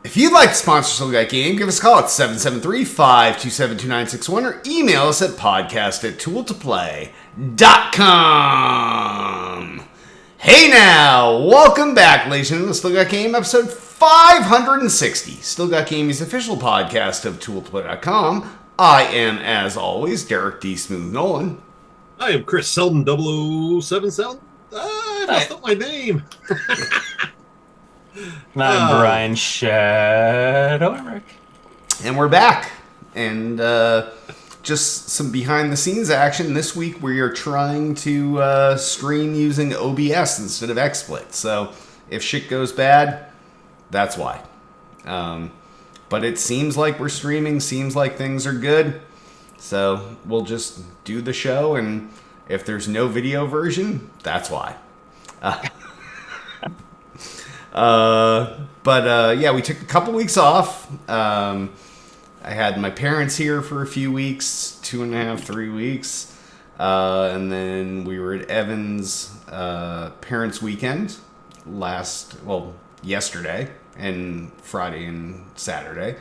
If you'd like to sponsor Still Got Game, give us a call at 773-527-2961 or email us at podcast@tooltoplay.com. Hey now, welcome back, ladies and gentlemen, to Still Got Game, episode 560. Still Got Game's official podcast of tooltoplay.com. I am, as always, Derek D. Smooth Nolan. I am Chris Selden, 007 Selden. I messed up my name. I'm Brian Shadowrick. And we're back. And just some behind-the-scenes action. This week we are trying to stream using OBS instead of XSplit. So if shit goes bad, that's why. But it seems like we're streaming. Seems like things are good. So we'll just do the show. And if there's no video version, that's why. Yeah, we took a couple weeks off. I had my parents here for a few weeks, 2.5, 3 weeks. And then we were at Evan's parents' weekend yesterday and Friday and Saturday.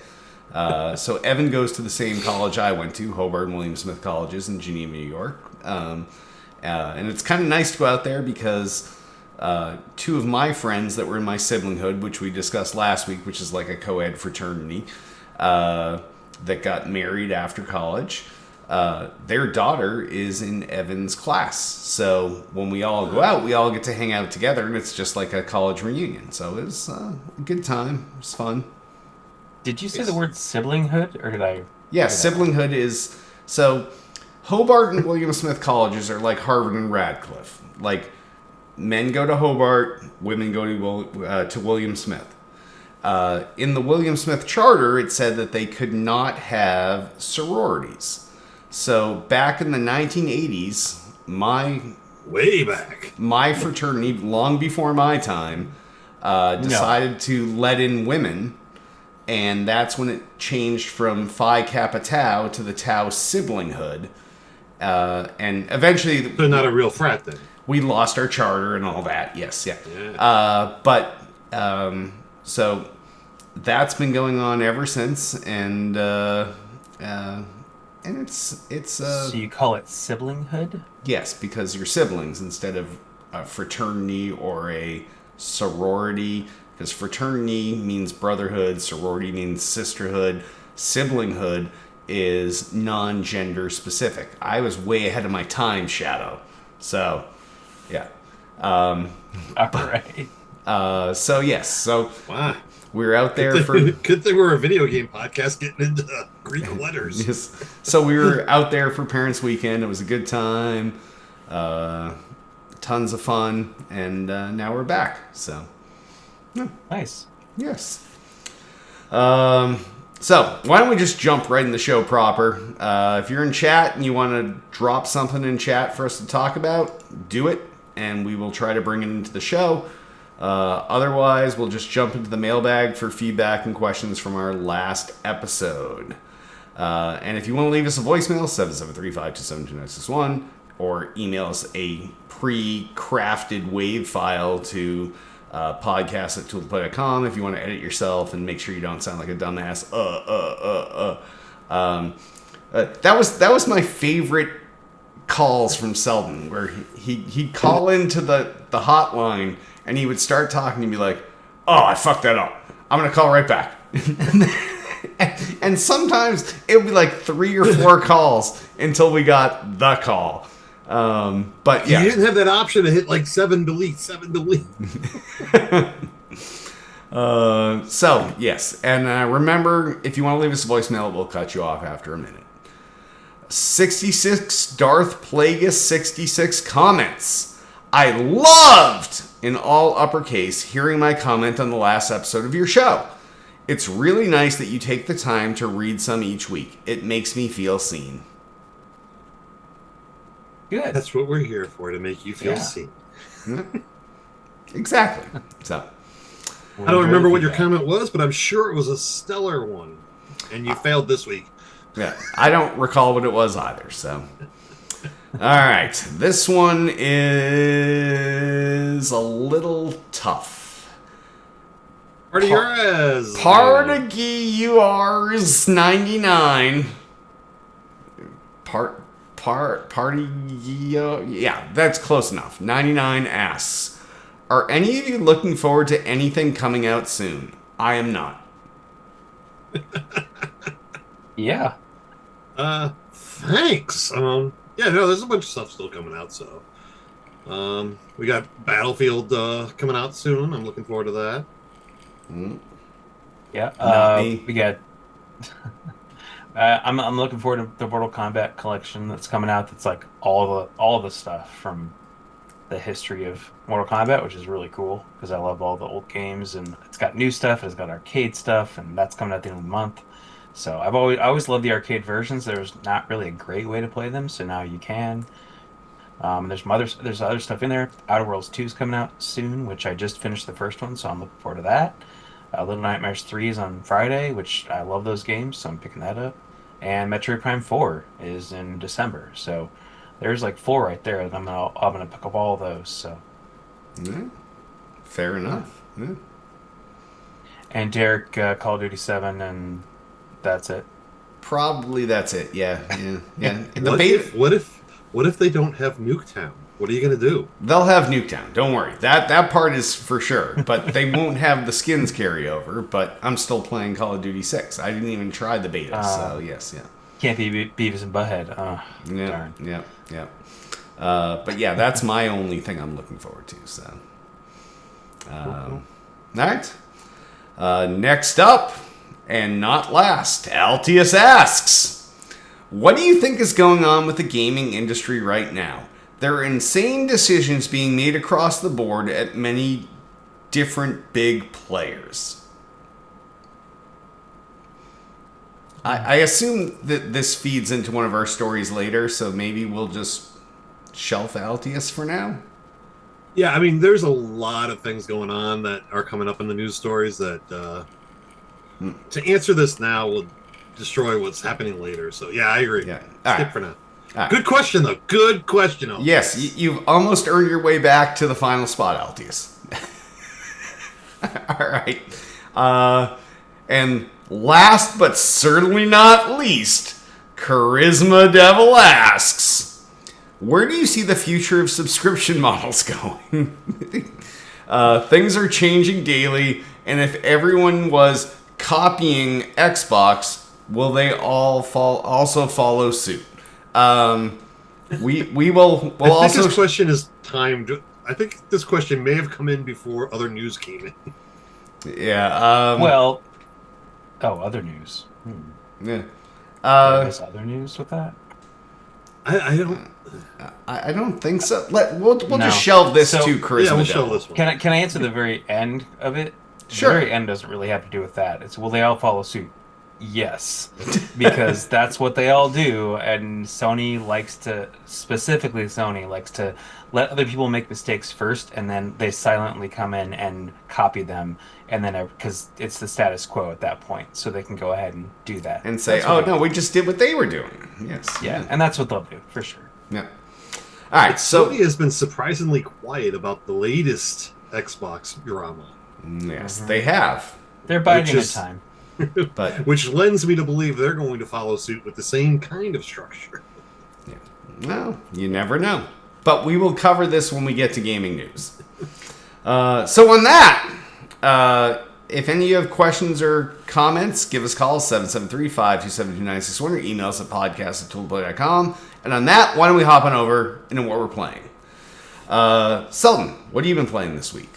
So Evan goes to the same college I went to, Hobart and William Smith Colleges in Geneva, New York. And it's kind of nice to go out there because two of my friends that were in my siblinghood, which we discussed last week, which is like a co-ed fraternity, that got married after college, their daughter is in Evan's class. So when we all go out, we all get to hang out together, and it's just like a college reunion. So it was a good time. It was fun. Did you say the word siblinghood, or did I? Yeah, siblinghood is... So Hobart and William Smith Colleges are like Harvard and Radcliffe. Like, men go to Hobart, women go to William Smith. In the William Smith Charter, it said that they could not have sororities. So back in the 1980s, way back, my fraternity, long before my time, decided to let in women, and that's when it changed from Phi Kappa Tau to the Tau siblinghood, and eventually they're not a real frat then. We lost our charter and all that. Yes, yeah. So that's been going on ever since, and it's. So you call it siblinghood? Yes, because you're siblings instead of a fraternity or a sorority. Because fraternity means brotherhood, sorority means sisterhood, siblinghood is non-gender specific. I was way ahead of my time, Shadow. So. Yeah. All right. So yes. So wow. We were out there good thing we're a video game podcast getting into Greek letters. Yes. So we were out there for Parents' Weekend. It was a good time. Tons of fun, and now we're back. So. Yeah. Nice. Yes. So why don't we just jump right in the show proper? If you're in chat and you want to drop something in chat for us to talk about, do it. And we will try to bring it into the show. Otherwise, we'll just jump into the mailbag for feedback and questions from our last episode. And if you want to leave us a voicemail, 773-527-2961, or email us a pre-crafted WAV file to podcast@tooltoplay.com if you want to edit yourself and make sure you don't sound like a dumbass. That was my favorite calls from Selden, where he'd call into the hotline and he would start talking and be like, "Oh, I fucked that up. I'm gonna call right back." and sometimes it would be like 3 or 4 calls until we got the call. But yeah, you didn't have that option to hit like 7 delete. So yes, and remember, if you want to leave us a voicemail, we'll cut you off after a minute. 66 Darth Plagueis 66 comments. I loved, in all uppercase, hearing my comment on the last episode of your show. It's really nice that you take the time to read some each week. It makes me feel seen. Good. That's what we're here for, to make you feel seen. Exactly. So, I don't remember what your comment was, but I'm sure it was a stellar one. And you failed this week. Yeah, I don't recall what it was either, so. All right, this one is a little tough. Party yours. Party 99. Yeah, that's close enough. 99 asks, are any of you looking forward to anything coming out soon? I am not. Yeah. Thanks. Yeah, no, there's a bunch of stuff still coming out, so. We got Battlefield coming out soon. I'm looking forward to that. Yeah. We got. I'm looking forward to the Mortal Kombat collection that's coming out. That's like all the stuff from the history of Mortal Kombat, which is really cool because I love all the old games, and it's got new stuff. It's got arcade stuff, and that's coming out at the end of the month. So I always loved the arcade versions. There's not really a great way to play them, so now you can. There's other stuff in there. Outer Worlds 2 is coming out soon, which I just finished the first one, so I'm looking forward to that. Little Nightmares 3 is on Friday, which I love those games, so I'm picking that up. And Metroid Prime 4 is in December, so there's like 4 right there. And I'm gonna pick up all of those. So, yeah. Fair enough. Yeah. And Derek, Call of Duty 7, and that's it. Probably that's it. Yeah. What if they don't have Nuketown? What are you going to do? They'll have Nuketown. Don't worry. That part is for sure. But they won't have the skins carry over. But I'm still playing Call of Duty 6. I didn't even try the beta. So, yes, yeah. Can't be Beavis and Butthead. Darn. Yeah. But, yeah, that's my only thing I'm looking forward to. So, Cool. All right. Next up, and not last, Altius asks, what do you think is going on with the gaming industry right now? There are insane decisions being made across the board at many different big players. I assume that this feeds into one of our stories later, so maybe we'll just shelf Altius for now. Yeah, I mean, there's a lot of things going on that are coming up in the news stories that to answer this now will destroy what's happening later. So, yeah, I agree. Yeah. Skip for now. Good question, though. Good question. Altius. Yes, you've almost earned your way back to the final spot, Altius. All right. And last but certainly not least, Charisma Devil asks, where do you see the future of subscription models going? Things are changing daily, and if everyone was copying Xbox, will they all also follow suit? We will. We'll I think also. this question is timed. I think this question may have come in before other news came in. Yeah. Other news. Yeah. There's other news with that. I don't. I don't think so. We'll just shelve this to Charisma. Yeah, we'll Devil. shelve this one. Can I answer the very end of it? Sure. The very end doesn't really have to do with that. It's will they all follow suit? Yes, because that's what they all do, and Sony likes to let other people make mistakes first, and then they silently come in and copy them, and then because it's the status quo at that point, so they can go ahead and do that And say, oh no, we just did what they were doing. Yes. Yeah, and that's what they'll do for sure. Yeah. All right. So Sony has been surprisingly quiet about the latest Xbox drama. Yes, they have. They're biding their time. But which lends me to believe they're going to follow suit with the same kind of structure. yeah. Well, you never know. But we will cover this when we get to gaming news. So on that, if any of you have questions or comments, give us a call, 773-527-2961, or email us at podcast@toolplay.com. And on that, why don't we hop on over into what we're playing? Selden, what have you been playing this week?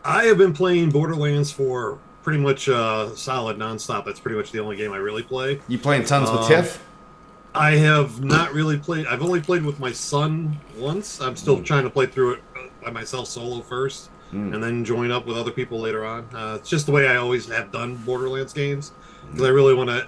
I have been playing Borderlands for pretty much solid nonstop. That's pretty much the only game I really play. You playing tons with Tiff? I have not really played. I've only played with my son once. I'm still trying to play through it by myself solo first, and then join up with other people later on. It's just the way I always have done Borderlands games. Because I really want to,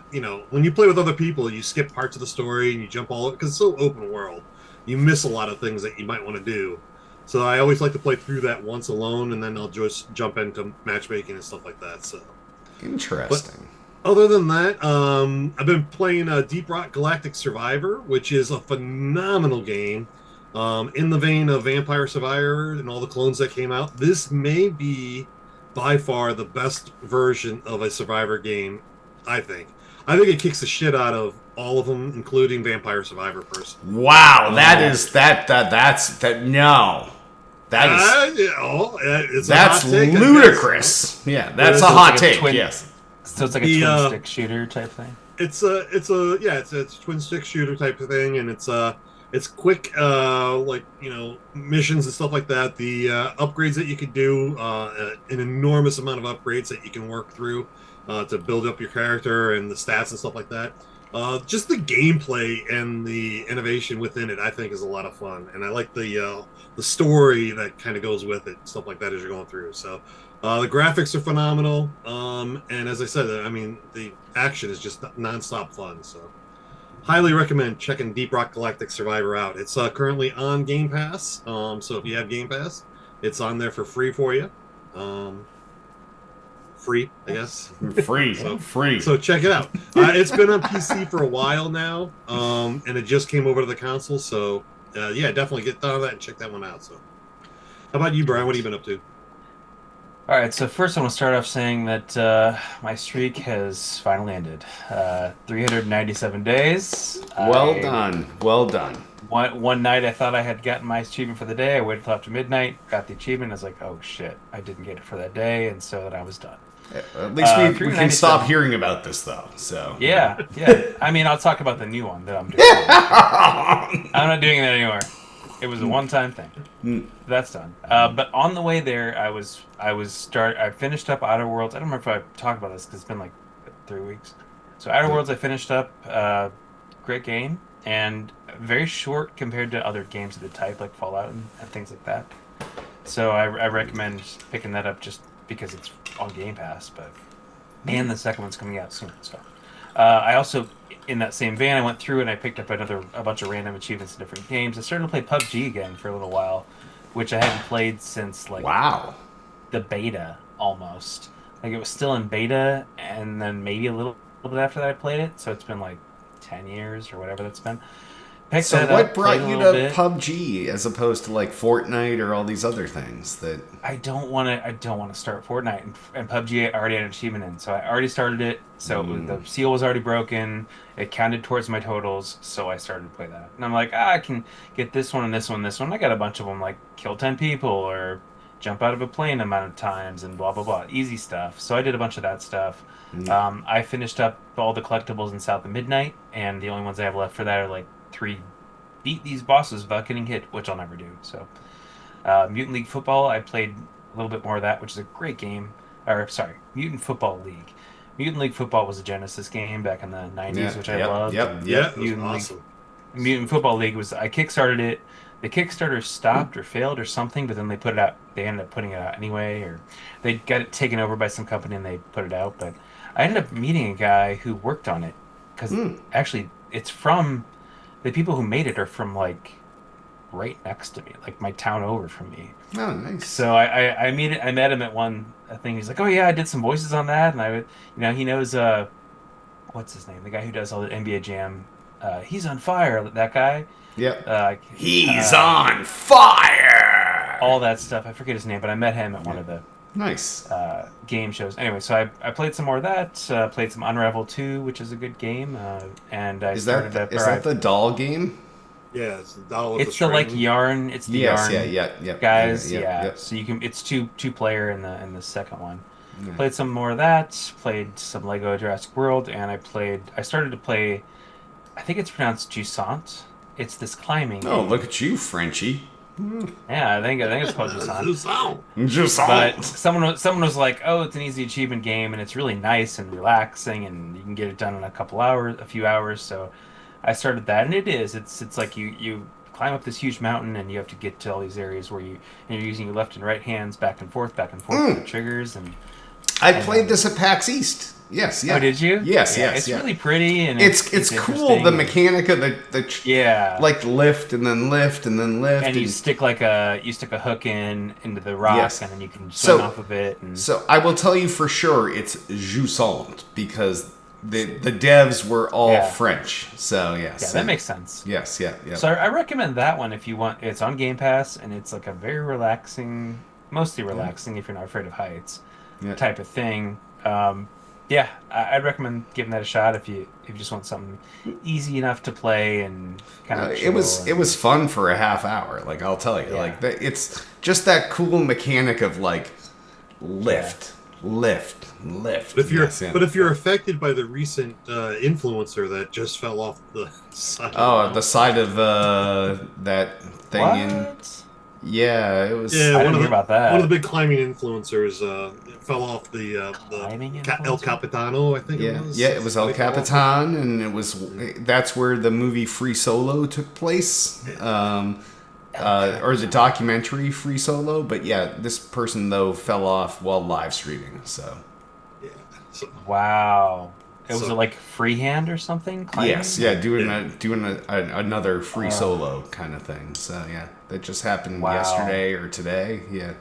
when you play with other people, you skip parts of the story and you jump all because it's so open world. You miss a lot of things that you might want to do. So I always like to play through that once alone, and then I'll just jump into matchmaking and stuff like that. So Interesting. But other than that, I've been playing Deep Rock Galactic Survivor, which is a phenomenal game. In the vein of Vampire Survivor and all the clones that came out, this may be by far the best version of a Survivor game. I think. I think it kicks the shit out of all of them, including Vampire Survivor. Personally, Wow, that's no. That is it's a that's hot take, ludicrous. Yeah, that's a So it's hot like a take. twin- Yes. So it's like a The, twin stick shooter type thing. it's a twin stick shooter type of thing, and it's quick, like missions and stuff like that. The upgrades that you could do, an enormous amount of upgrades that you can work through to build up your character and the stats and stuff like that. Just the gameplay and the innovation within it, I think, is a lot of fun, and I like the story that kind of goes with it, stuff like that as you're going through. So the graphics are phenomenal, and as I said, I mean the action is just nonstop fun. So highly recommend checking Deep Rock Galactic Survivor out. It's currently on Game Pass, so if you have Game Pass, it's on there for free for you. Free, I guess. Free. Free. So check it out. It's been on PC for a while now, and it just came over to the console. So yeah, definitely get on that and check that one out. So, how about you, Brian? What have you been up to? All right, so first I want to start off saying that my streak has finally ended. 397 days. Well done. Well done. One night I thought I had gotten my achievement for the day. I waited till after midnight, got the achievement. I was like, oh shit, I didn't get it for that day, and so then I was done. At least we can stop hearing about this, though. So Yeah. I mean, I'll talk about the new one that I'm doing. I'm not doing that anymore. It was a one-time thing. That's done. But on the way there, I finished up Outer Worlds. I don't remember if I talked about this because it's been like 3 weeks. So Outer Worlds, I finished up. Great game and very short compared to other games of the type like Fallout and things like that. So I recommend picking that up just because it's on Game Pass. And the second one's coming out soon. So I also, in that same vein, I went through and I picked up a bunch of random achievements in different games. I started to play PUBG again for a little while, which I hadn't played since like the beta almost. Like it was still in beta, and then maybe a little bit after that I played it. So it's been like 10 years or whatever that's been. So what brought you to PUBG as opposed to like Fortnite or all these other things that I don't want to start Fortnite, and PUBG I already had an achievement in, so I already started it. So the seal was already broken. It counted towards my totals, so I started to play that. And I'm like, I can get this one and this one and this one. I got a bunch of them, like kill 10 people or jump out of a plane amount of times and blah blah blah, easy stuff. So I did a bunch of that stuff. I finished up all the collectibles in South of Midnight, and the only ones I have left for that are like 3 beat these bosses without getting hit, which I'll never do. So Mutant League Football, I played a little bit more of that, which is a great game. Or sorry, Mutant Football League. Mutant League Football was a Genesis game back in the 90s, which I loved. Yeah, Mutant awesome. Mutant Football League I kickstarted it. The Kickstarter stopped or failed or something, but then they put it out. They ended up putting it out anyway, or they got it taken over by some company and they put it out. But I ended up meeting a guy who worked on it because actually it's from the people who made it are from like right next to me, like my town over from me. Oh, nice. So I met him at one thing. He's like, oh yeah, I did some voices on that, and I would, he knows what's his name, the guy who does all the NBA Jam. He's on fire. That guy. Yep. He's on fire. All that stuff. I forget his name, but I met him at one of the game shows. Anyway, so I played some more of that. Played some Unravel 2, which is a good game. And I started up. Is that the doll game? Yeah, it's the doll. It's the like yarn. It's the yarn. Yeah. Guys, yeah. So you can. It's two player in the second one. Yeah. Played some more of that. Played some Lego Jurassic World, and I started to play. I think it's pronounced Jusant. It's this climbing game. Look at you, Frenchie. Yeah, I think it's called Jusant. Jusant. But someone was like, "Oh, it's an easy achievement game, and it's really nice and relaxing, and you can get it done in a few hours." So I started that, and it is. It's like you climb up this huge mountain, and you have to get to all these areas where you're using your left and right hands back and forth with the triggers. And I played this at PAX East. Yes, yeah. Oh, did you? Yes. It's really pretty, and it's cool. The mechanic of the like lift and then lift and then lift, and you stick a hook into the rock, and then you can swing off of it. And so I will tell you for sure, it's Jusant because the devs were all French. So yes, that makes sense. Yes, yeah. So I recommend that one if you want. It's on Game Pass, and it's like a very relaxing, mostly relaxing if you're not afraid of heights. Yeah. type of thing. I'd recommend giving that a shot if you just want something easy enough to play and kind of It was chill. fun for a half hour. Like I'll tell you, Yeah. like it's just that cool mechanic of like lift. If you're Yes, yeah. but if you're affected by the recent influencer that just fell off the side, Oh, the side of that thing in. What? Yeah, it was. yeah, I didn't hear about that. One of the big climbing influencers fell off Climbing El influencer? Capitano, I think Yeah, it was. yeah, it was El Somebody fell off. Capitan, and it was that's where the movie Free Solo took place, or the documentary Free Solo. But yeah, this person though fell off while live streaming. So Yeah. So, Wow. Was So- it like freehand or something? Climbing? yes, yeah, doing Yeah. another Free Solo kind of thing. So yeah, that just happened Wow. yesterday or today. Yeah,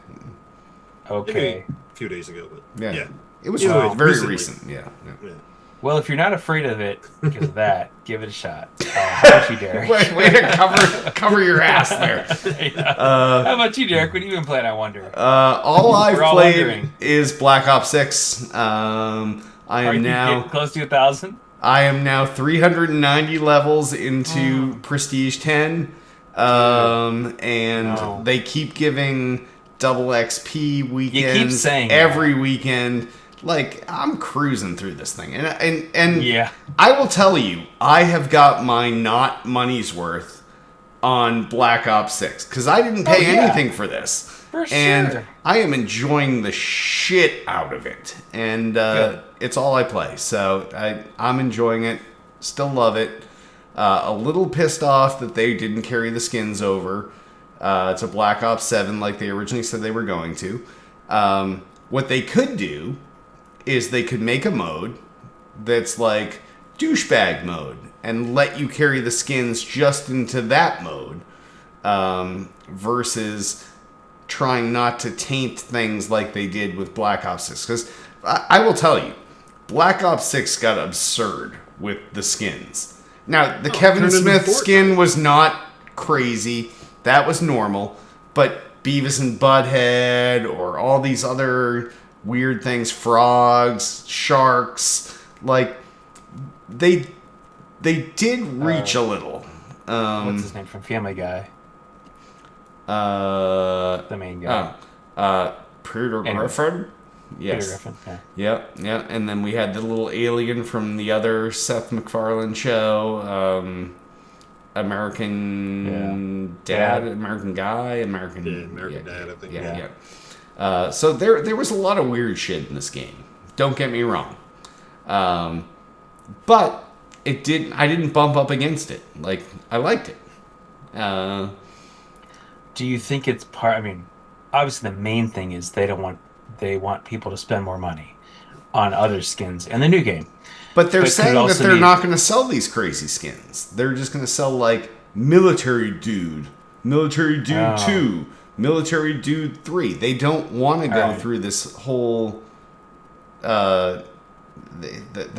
Okay. maybe a few days ago, but yeah, yeah. it was Either way, very recently. recent. Yeah. Yeah. Well, if you're not afraid of it because of that, give it a shot. How about you, Derek? Way to cover your ass there. Yeah. How about you, Derek? What have you been playing, I wonder? All I've We're all played wondering. is Black Ops 6. I Are am you now getting close to 1,000? 390 levels into Prestige 10. And No. they keep giving double XP weekends saying every weekend. Like, I'm cruising through this thing. And Yeah. I will tell you, I have got my not money's worth on Black Ops 6 because I didn't pay yeah. anything for this. For And sure. I am enjoying the shit out of it. And Good. it's all I play. So I'm enjoying it. Still love it. A little pissed off that they didn't carry the skins over to Black Ops 7 like they originally said they were going to. What they could do is they could make a mode that's like douchebag mode and let you carry the skins just into that mode versus trying not to taint things like they did with Black Ops 6. Because I will tell you, Black Ops 6 got absurd with the skins. Now, the Kevin turned into Smith Fortnite. skin was not crazy. That was normal. But Beavis and Butthead or all these other weird things, frogs, sharks, like, they did reach a little. What's his name from Family Guy? The The main guy. Peter Anyway. Griffin. Yes. Peter Griffin. Yeah. Yep. Yeah. And then we had the little alien from the other Seth MacFarlane show, American Dad, Yeah. American Guy, American Dad, I think. Yeah. Yeah. So there was a lot of weird shit in this game. Don't get me wrong. But it didn't. I didn't bump up against it. Like I liked it. Do you think it's part? I mean, obviously the main thing is they want people to spend more money on other skins in the new game. But they're But could it saying that also they're be- not going to sell these crazy skins. They're just going to sell like Military Dude, Military Dude Oh. 2, Military Dude 3. They don't want to go Alright. through this whole the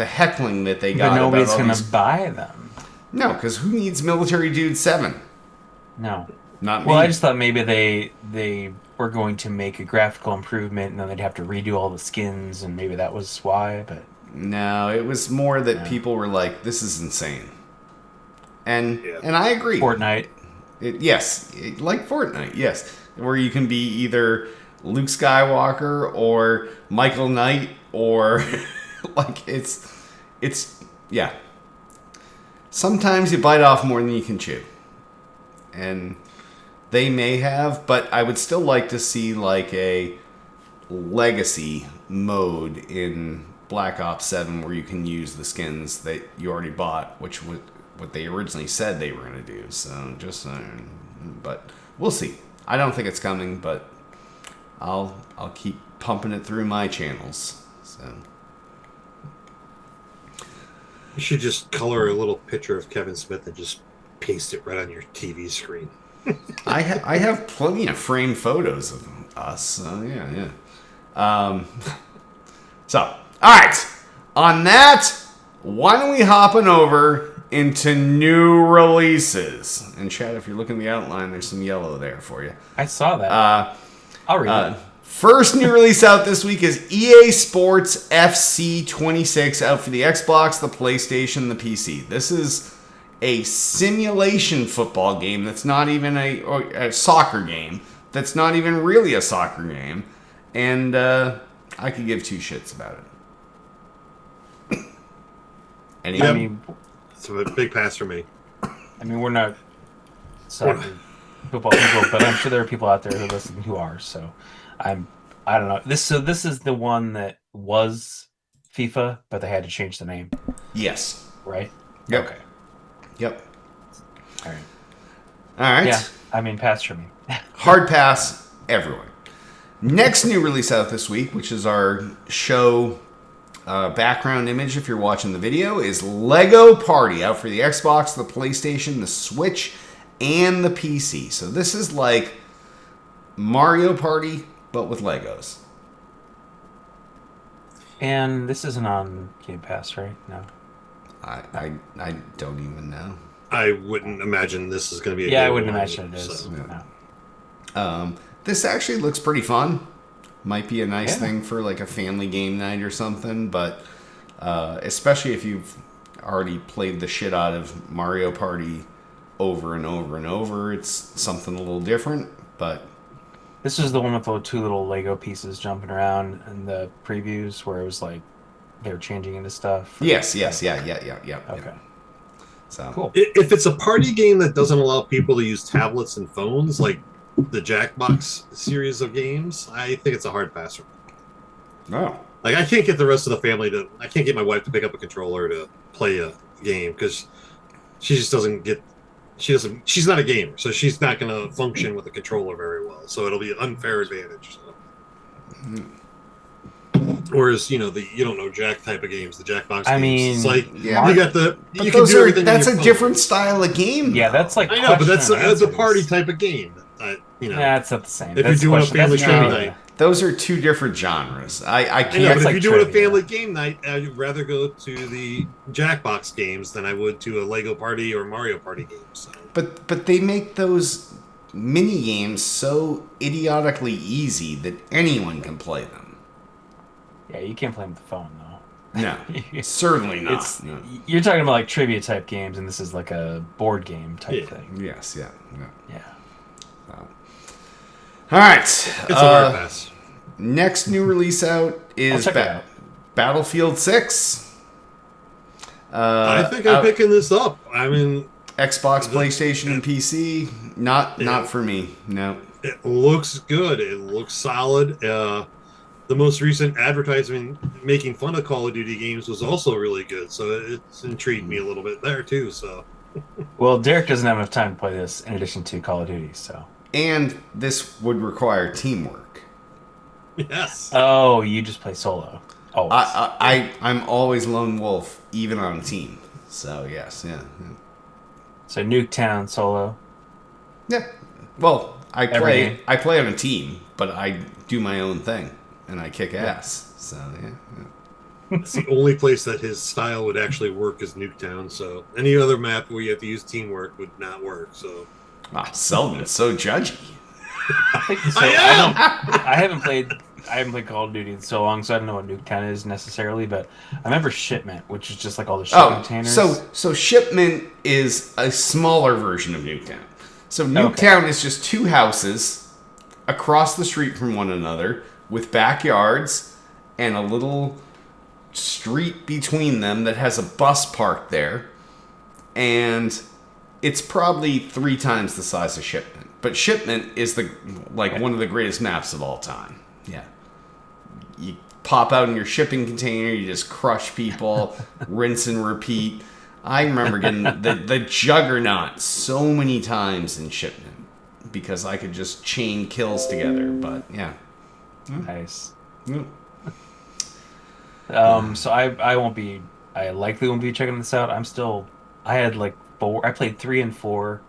heckling that they got. But nobody's about all going these... to buy them. No, because who needs Military Dude 7? No. Not Well, me. I just thought maybe they were going to make a graphical improvement and then they'd have to redo all the skins and maybe that was why. But No, it was more that Yeah. people were like, "This is insane," and Yeah. and I agree. Fortnite. Like Fortnite, yes, where you can be either Luke Skywalker or Michael Knight or like it's yeah. Sometimes you bite off more than you can chew, and they may have, but I would still like to see like a legacy mode in Black Ops 7 where you can use the skins that you already bought, which was what they originally said they were going to do. So just but we'll see. I don't think it's coming, but I'll keep pumping it through my channels. So You should just color a little picture of Kevin Smith and just paste it right on your TV screen. I have plenty of framed photos of us. So yeah. So all right. On that, why don't we hopping over into new releases? And Chad, if you're looking at the outline, there's some yellow there for you. I saw that. I'll read it. First new release out this week is EA Sports FC 26 out for the Xbox, the PlayStation, the PC. This is a simulation football game that's not even a soccer game. That's not even really a soccer game. And I could give two shits about it. Yep. I mean, It's a big pass for me. I mean, we're not soccer football people, but I'm sure there are people out there who listen who are. So I don't know. This is the one that was FIFA, but they had to change the name, Yes. right? Yep. Okay. Yep. All right. All right. Yeah. I mean, pass for me. Hard pass, everyone. Next new release out this week, which is our show background image if you're watching the video, is Lego Party out for the Xbox, the PlayStation, the Switch, and the PC. So this is like Mario Party, but with Legos. And this isn't on Game Pass, right? No. I don't even know. I wouldn't imagine this is going to be a Yeah, I game wouldn't online, imagine it is. so- No. This actually looks pretty fun. Might be a nice Yeah. thing for like a family game night or something, but especially if you've already played the shit out of Mario Party over and over and over, it's something a little different, but This is the one with the two little Lego pieces jumping around in the previews where it was like they were changing into stuff. yes, yeah. Okay. So Cool. If it's a party game that doesn't allow people to use tablets and phones, like the Jackbox series of games, I think it's a hard pass for me. Oh. Like, I can't get the rest of the family to. I can't get my wife to pick up a controller to play a game because she just doesn't get. She doesn't. She's not a gamer, so she's not going to function with a controller very well. So it'll be an unfair advantage. So. Whereas you don't know Jack type of games, the Jackbox. I games, mean, it's like yeah. you got the. But You can those do are everything. that's on a your different phone. style of game. Yeah, though. that's like I know, but that's question and a answers. party type of game. Yeah, it's not the same. If you're doing a family game night. Those are two different genres. I I can't. know, but It's if like you're doing a trivia. family game night, I'd rather go to the Jackbox games than I would to a Lego Party or Mario Party game. So. But they make those mini games so idiotically easy that anyone can play them. Yeah, you can't play them with the phone though. No, certainly not. It's No. you're talking about like trivia type games, and this is like a board game type Yeah. thing. Yes, yeah. Yeah. All right. It's a hard pass. Next new release out is check it out. Battlefield 6. I think I'm picking this up. I mean, Xbox, PlayStation, and PC. Not for me. No. it looks good. It looks solid. The most recent advertisement making fun of Call of Duty games was also really good. So it's intrigued me a little bit there too. So Well, Derek doesn't have enough time to play this in addition to Call of Duty, so. And this would require teamwork. yes, Oh, you just play solo. Oh, I'm always lone wolf, even on a team. So yes, yeah. so Nuketown solo. Yeah. Well, I Every play game. on a team, but I do my own thing and I kick ass. So yeah. it's the only place that his style would actually work is Nuketown. So any other map where you have to use teamwork would not work. So Wow, Selden's so judgy. So I I haven't played Call of Duty in so long, so I don't know what Nuketown is necessarily. But I remember Shipment, which is just like all the shipping containers. so Shipment is a smaller version of Nuketown. So Nuketown is just two houses across the street from one another with backyards and a little street between them that has a bus parked there, and it's probably 3 times the size of Shipment. But Shipment is one of the greatest maps of all time. Yeah. You pop out in your shipping container, you just crush people, rinse and repeat. I remember getting the Juggernaut so many times in Shipment because I could just chain kills together. But yeah. Nice. Yeah. So I likely won't be checking this out. I had like 4. I played 3 and 4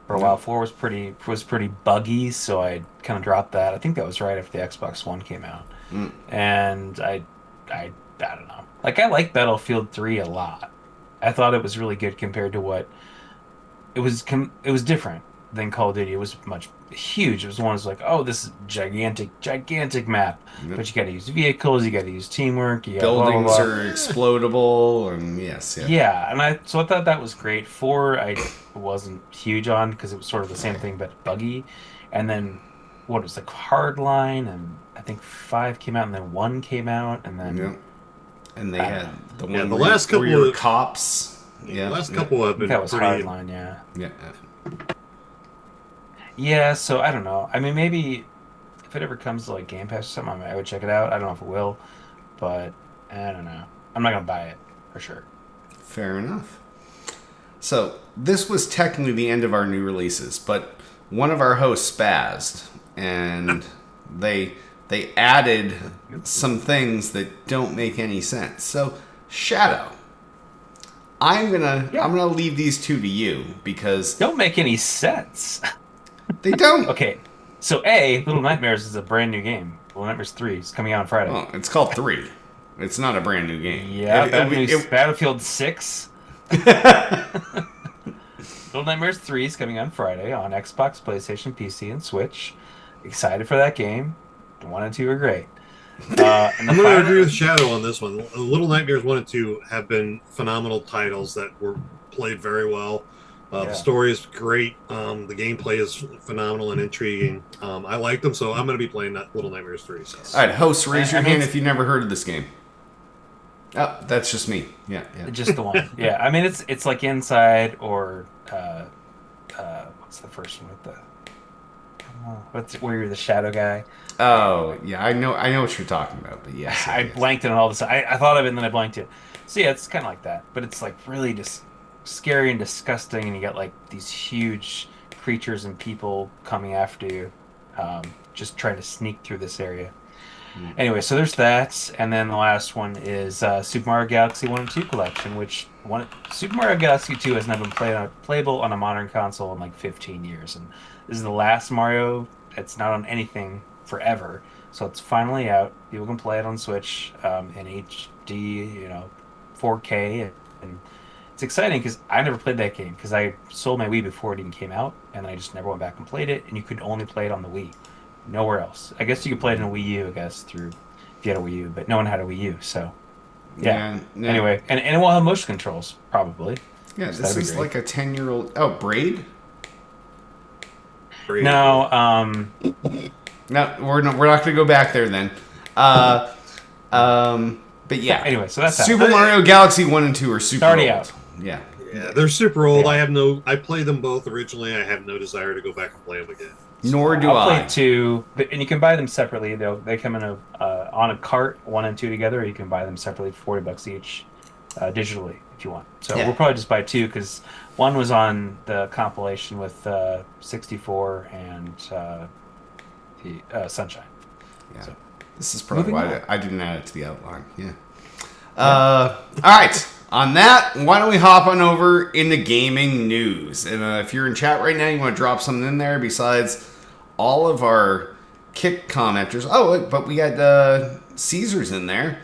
for a while. 4 was pretty buggy, so I kind of dropped that. I think that was right after the Xbox One came out. And I don't know. Like, I like Battlefield 3 a lot. I thought it was really good compared to what it was different. than Call of Duty. It was huge. It was one that was like, oh, this is gigantic map. Yep. But you got to use vehicles, you got to use teamwork, you got Buildings blah, blah, blah. are explodable, and yes, yeah. Yeah, and I thought that was great. 4 I wasn't huge on because it was sort of the same thing but buggy. And then what was like Hardline, and I think 5 came out, and then 1 came out, and then Yep. And they had the one the where, last where couple you were of- cops. Yeah, The last yeah, couple have I think been that was pretty. Hardline, yeah. yeah. Yeah, so I don't know. I mean, maybe if it ever comes to like Game Pass or something, I would check it out. I don't know if it will, but I don't know. I'm not gonna buy it for sure. Fair enough. So this was technically the end of our new releases, but one of our hosts spazzed, and they added some things that don't make any sense. So Shadow, I'm gonna leave these two to you because Don't make any sense. they don't. Okay, so Little Nightmares is a brand new game. Little Nightmares 3 is coming out on Friday. Well, it's called 3. It's not a brand new game. Yeah, It- Battlefield 6. Little Nightmares 3 is coming on Friday on Xbox, PlayStation, PC, and Switch. Excited for that game. 1 and 2 are great. And I'm the going to final- agree with Shadow on this one. Little Nightmares 1 and 2 have been phenomenal titles that were played very well. Yeah. The story is great. The gameplay is phenomenal and intriguing. I like them, so I'm going to be playing that Little Nightmares 3. So. All right, hosts, raise your I mean, hand if you've never heard of this game. Oh, that's just me. Yeah. Just the one. Yeah, I mean it's like Inside or what's the first one with the where you're the shadow guy. Oh, yeah, I know what you're talking about, but yes. I blanked it on all this. I thought of it and then I blanked it. So yeah, it's kind of like that, but it's like really just scary and disgusting, and you got like these huge creatures and people coming after you, just trying to sneak through this area. Anyway, so there's that, and then the last one is Super Mario Galaxy 1 and 2 Collection, Super Mario Galaxy 2 has now been playable on a modern console in like 15 years, and this is the last Mario that's not on anything forever, so it's finally out. People can play it on Switch in HD, 4K, and it's exciting because I never played that game because I sold my Wii before it even came out, and I just never went back and played it, and you could only play it on the Wii. Nowhere else. I guess you could play it in a Wii U, if you had a Wii U, but no one had a Wii U, so yeah. Anyway, and it will have motion controls, probably. Yeah, So this that'd be is great. like a 10-year-old. Oh, Braid? No, No, we're not going to go back there then. But yeah. Anyway, so that's Super Mario Galaxy 1 and 2 are super already old. out. Yeah. Yeah, they're super old. Yeah. I played them both originally. I have no desire to go back and play them again. Nor do I'll I. play 2, and you can buy them separately. They come in on a cart, 1 and 2 together, or you can buy them separately for $40 each, digitally if you want. So Yeah. we'll probably just buy 2 because 1 was on the compilation with 64 and the Sunshine. Yeah. So, This is probably moving why on. I didn't add it to the outline. Yeah. All right. On that, why don't we hop on over into gaming news? And if you're in chat right now, you want to drop something in there besides all of our Kick commenters. Oh, but we got Caesar's in there.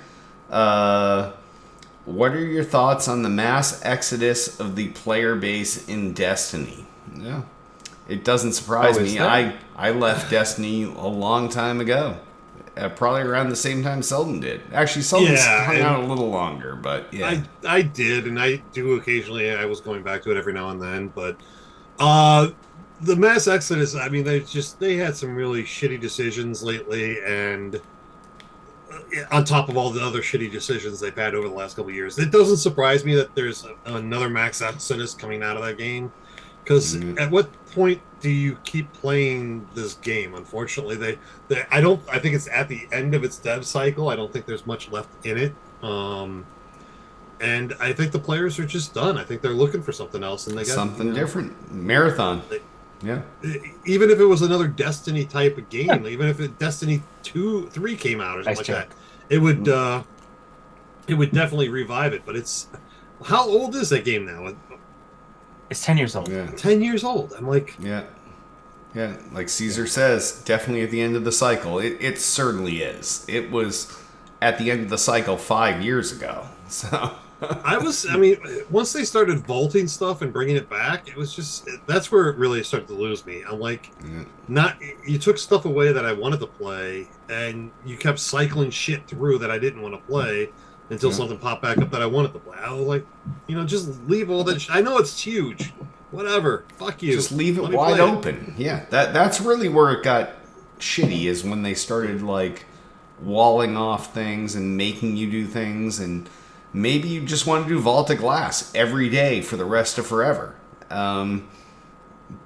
What are your thoughts on the mass exodus of the player base in Destiny? Yeah. It doesn't surprise is me. there? I left Destiny a long time ago. Probably around the same time Selden did. Actually, Selden's Yeah, hung and- out a little longer, but yeah. I did, and I do occasionally. I was going back to it every now and then, but the mass exodus. I mean, they had some really shitty decisions lately, and on top of all the other shitty decisions they've had over the last couple of years, it doesn't surprise me that there's another mass exodus coming out of that game. Because at what point do you keep playing this game? Unfortunately, I think it's at the end of its dev cycle. I don't think there's much left in it. And I think the players are just done. I think they're looking for something else, and they got Something different. Marathon. Yeah. Even if it was another Destiny type of game, even if Destiny 3 came out or something Nice like joke. that, it would definitely revive it. But how old is that game now? It's 10 years old. Yeah. 10 years old. I'm like, Yeah. Yeah. Like Caesar says, definitely at the end of the cycle. It certainly is. It was at the end of the cycle 5 years ago. So I mean, once they started vaulting stuff and bringing it back, it was just that's where it really started to lose me. I'm like, Yeah. not you took stuff away that I wanted to play, and you kept cycling shit through that I didn't want to play until Yeah. something popped back up that I wanted to play. I was like, just leave all that. I know it's huge, whatever. Fuck you. Just leave it Let me wide play it. open. Yeah, that's really where it got shitty, is when they started like walling off things and making you do things, and maybe you just want to do Vault of Glass every day for the rest of forever.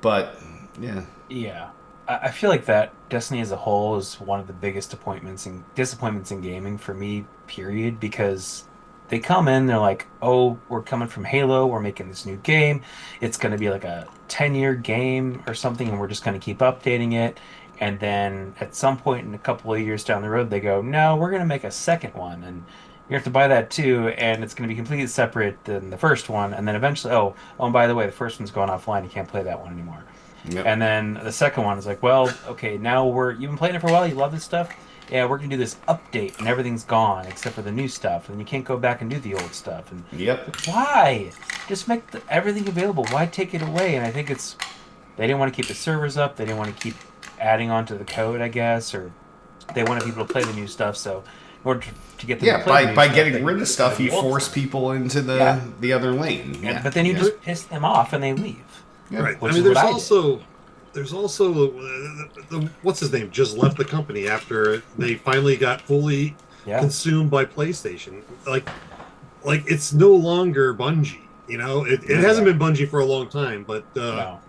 But yeah, Yeah, I feel like that Destiny as a whole is one of the biggest disappointments in gaming for me. Period, because they come in, they're like, "Oh, we're coming from Halo. We're making this new game. It's going to be like a 10-year game or something, and we're just going to keep updating it." And then at some point in a couple of years down the road, they go, "No, we're going to make a second one, and you have to buy that too, and it's going to be completely separate than the first one." And then eventually, oh, and by the way, the first one's going offline. You can't play that one anymore. yep. And then the second one is like, well, okay, now you've been playing it for a while, you love this stuff. Yeah, we're gonna do this update, and everything's gone except for the new stuff, and you can't go back and do the old stuff. And Yep. why? Just make everything available. Why take it away? And I think they didn't want to keep the servers up. They didn't want to keep adding on to the code, I guess, or they wanted people to play the new stuff. So in order to get them to Yeah, play the new by stuff, getting they rid of stuff, the you old force stuff. people into Yeah. the other lane. Yeah. But then you yeah. just piss them off, and they leave. Yeah. Right. Which I is mean, what I did. there's also the what's his name just left the company after they finally got fully Yeah. consumed by PlayStation. Like it's no longer Bungie. It hasn't been Bungie for a long time, but No.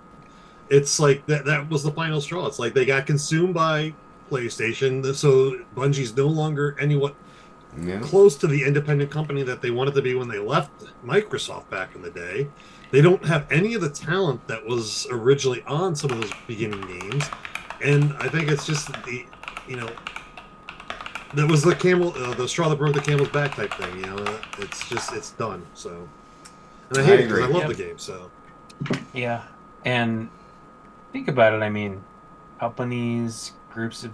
it's like that was the final straw. It's like they got consumed by PlayStation, so Bungie's no longer anyone Yeah. close to the independent company that they wanted to be when they left Microsoft back in the day. They don't have any of the talent that was originally on some of those beginning games, and I think it's just that was the straw that broke the camel's back type thing. It's done. So, and I hate it because I agree. love Yep. the game. So, Yeah. And think about it. I mean, companies, groups of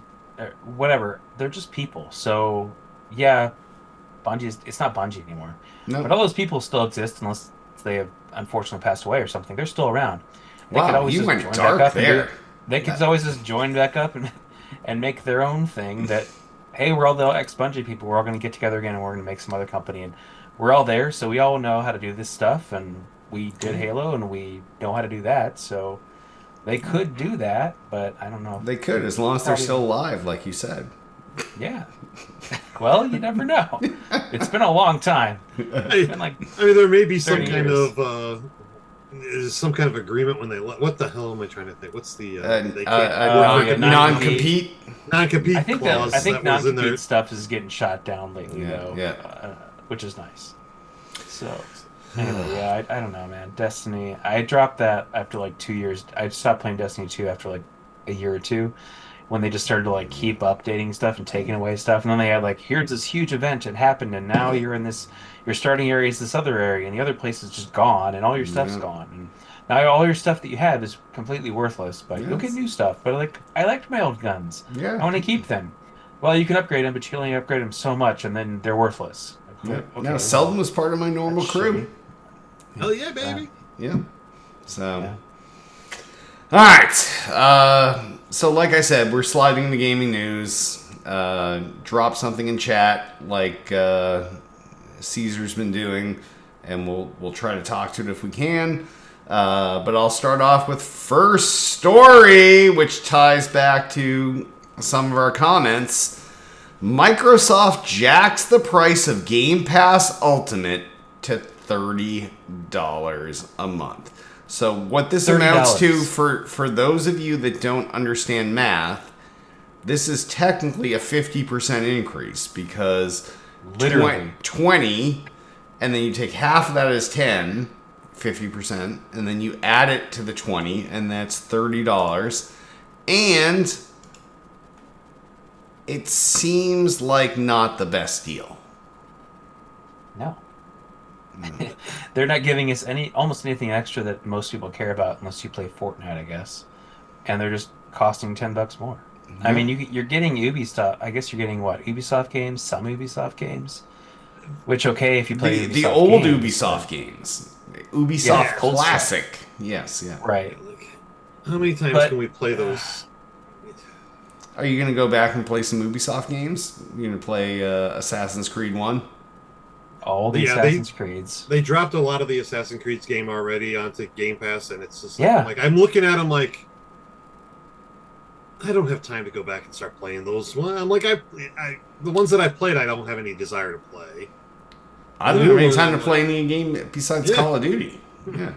whatever, they're just people. So, yeah, it's not Bungie anymore. No. But all those people still exist unless they have unfortunately passed away or something. They're still around. They could Wow, always you just went join dark back up there. they could always just join back up and make their own thing that, hey, we're all the ex-Bungie people. We're all going to get together again and we're going to make some other company. And we're all there, so we all know how to do this stuff. And we did Halo and we know how to do that. So they could do that, but I don't know. They could, as long as they're still alive, like you said. Yeah. Well, you never know. It's been a long time. It's been like I mean, there may be some 30 kind years. of some kind of agreement when they what the hell am I trying to think? What's the they yeah, non-compete. non-compete I think clause I think that was in there? non-compete stuff is getting shot down lately, Yeah, though. yeah. Which is nice. So anyway, yeah, I don't know, man. Destiny. I dropped that after like 2 years. I stopped playing Destiny 2 after like a year or two, when they just started to like keep updating stuff and taking away stuff, and then they had like, here's this huge event that happened, and now your starting area is this other area, and the other place is just gone, and all your stuff's Yeah. gone, and now all your stuff that you have is completely worthless. But you'll get Yes. new stuff. But like, I liked my old guns. Yeah. I want to keep them. Well, you can upgrade them, but you can only upgrade them so much, and then they're worthless. Yeah. Okay, No, well, Selden was part of my normal that's crew. Hell yeah, baby! Yeah. So. Yeah. All right. So, like I said, we're sliding into gaming news. Drop something in chat, like Caesar's been doing, and we'll try to talk to it if we can. But I'll start off with first story, which ties back to some of our comments. Microsoft jacks the price of Game Pass Ultimate to $30 a month. So what this amounts to, for those of you that don't understand math, this is technically a 50% increase, because Literally. 20, and then you take half of that as 10, 50%, and then you add it to the 20, and that's $30. And it seems like not the best deal. No. They're not giving us almost anything extra that most people care about unless you play Fortnite, I guess. And they're just costing $10 more. I mean, you're getting Ubisoft. I guess you're getting what? Ubisoft games, some Ubisoft games. Which okay if you play the Ubisoft old games, Ubisoft games, Ubisoft Yeah, old Classic. stuff. Yes, yeah. Right. Like, how many times But can we play those? Are you gonna go back and play some Ubisoft games? You gonna play Assassin's Creed 1? all the Yeah, they Assassin's Creeds. they dropped a lot of the Assassin's Creed game already onto Game Pass, and it's just like Yeah. I'm looking at them like I don't have time to go back and start playing those. Well, I'm like the ones that I played, I don't have any desire to play. I don't have any time to play any game besides Call of Duty. Yeah.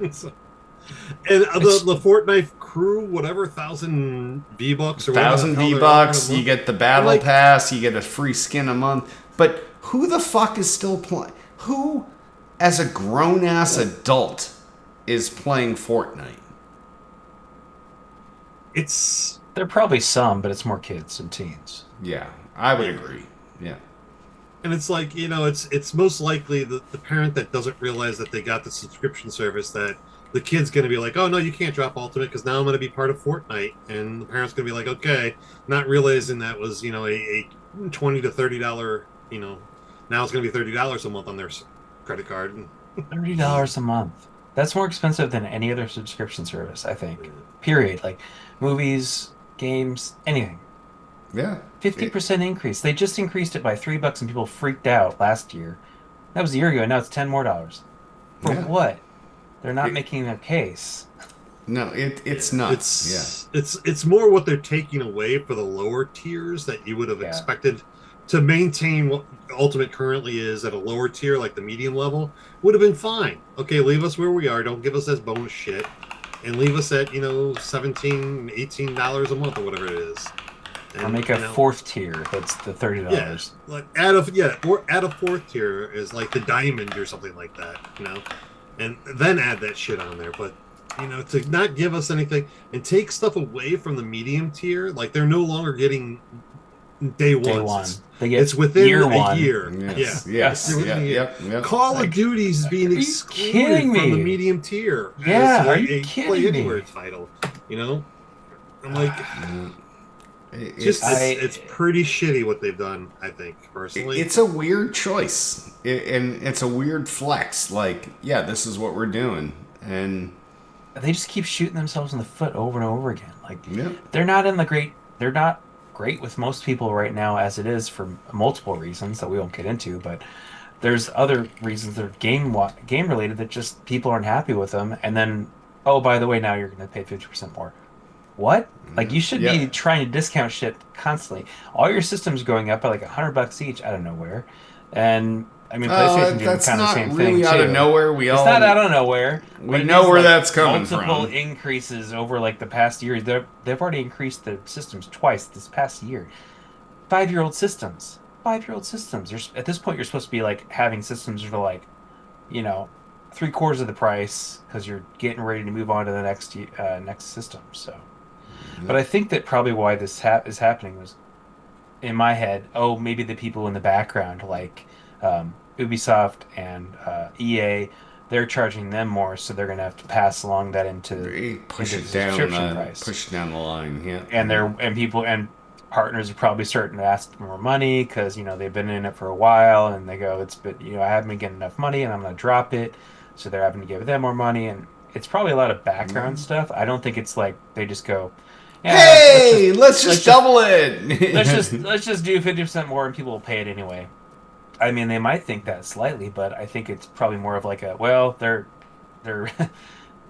And the Fortnite crew, whatever, 1,000 V-Bucks or whatever. 1,000 V-Bucks, you get the battle pass, you get a free skin a month. But who the fuck is still playing? Who, as a grown-ass adult, is playing Fortnite? There are probably some, but it's more kids and teens. Yeah, I would agree. Yeah. And it's like, it's most likely the parent that doesn't realize that they got the subscription service that the kid's going to be like, oh, no, you can't drop Ultimate because now I'm going to be part of Fortnite. And the parent's going to be like, okay, not realizing that was, a $20 to $30, now it's going to be $30 a month on their credit card. $30 a month. That's more expensive than any other subscription service, I think. Period. Like movies, games, anything. Yeah. 50% increase. They just increased it by $3 and people freaked out last year. That was a year ago, and now it's $10 more. For what? They're not making their case. No, it's nuts. It's more what they're taking away for the lower tiers that you would have expected to maintain what Ultimate currently is at a lower tier, like the medium level, would have been fine. Okay, leave us where we are. Don't give us that bonus shit. And leave us at, $17, $18 a month or whatever it is. And, or make a fourth tier that's the $30. Yeah, like add a fourth tier is like the diamond or something like that, and then add that shit on there. But to not give us anything and take stuff away from the medium tier, like they're no longer getting day one. It's within a year. Yes. Call of Duty's being excluded from the medium tier. Yeah, are you kidding Play me? Anywhere title. I'm like. It's pretty shitty what they've done, I think, personally. It's a weird choice. And it's a weird flex. Like, yeah, this is what we're doing. And they just keep shooting themselves in the foot over and over again. Like, they're not great with most people right now as it is for multiple reasons that we won't get into, but there's other reasons that are game related that just people aren't happy with them. And then, oh, by the way, now you're going to pay 50% more. What? Like, you should be trying to discount shit constantly. All your systems going up by like $100 each out of nowhere, and I mean, PlayStation doing kind of the same really thing out too. Of nowhere. It's not out of nowhere. We know where that's coming from. Multiple increases over like the past year. They've already increased the systems twice this past year. 5-year-old systems. 5-year-old systems. At this point, you're supposed to be like having systems for like, 3/4 of the price because you're getting ready to move on to the next system. So. But I think that probably why this is happening was, in my head, maybe the people in the background, like Ubisoft and EA, they're charging them more, so they're going to have to pass along that into push it down the line, yeah. And people and partners are probably starting to ask for more money because they've been in it for a while, and they go, I haven't been getting enough money, and I'm going to drop it, so they're having to give them more money, and it's probably a lot of background stuff. I don't think it's like they just go, let's just double it. let's just do 50% more and people will pay it anyway. I mean, they might think that slightly, but I think it's probably more of like they're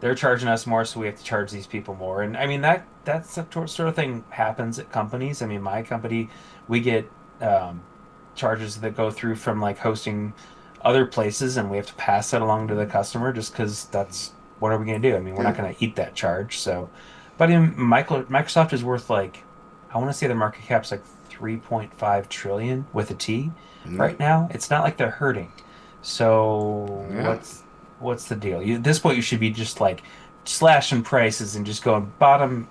they're charging us more, so we have to charge these people more. And I mean that's the sort of thing happens at companies. I mean, my company, we get charges that go through from like hosting other places, and we have to pass that along to the customer just because that's what are we going to do? I mean, we're not going to eat that charge, so. But Microsoft is worth like, I want to say the market cap's like 3.5 trillion with a T right now. It's not like they're hurting. So what's the deal? At this point, you should be just like slashing prices and just going bottom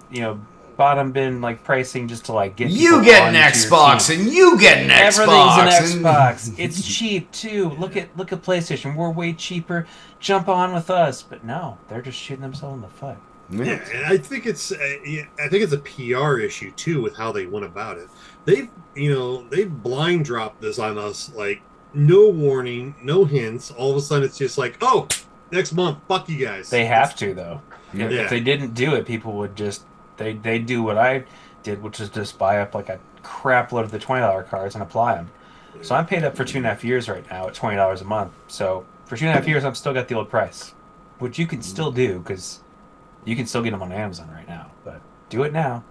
bin like pricing just to like get you get an Xbox and you get an Xbox. Everything's an Xbox. It's cheap too. Look at PlayStation. We're way cheaper. Jump on with us. But no, they're just shooting themselves in the foot. Yeah, and I think it's a PR issue too with how they went about it. They've blind dropped this on us like no warning, no hints. All of a sudden, it's just like, oh, next month, fuck you guys. They have to though. Yeah. If they didn't do it, people would just they do what I did, which is just buy up like a crap load of the $20 cards and apply them. So I'm paid up for 2.5 years right now at $20 a month. So for 2.5 years, I'm still got the old price, which you can still do because you can still get them on Amazon right now. But do it now.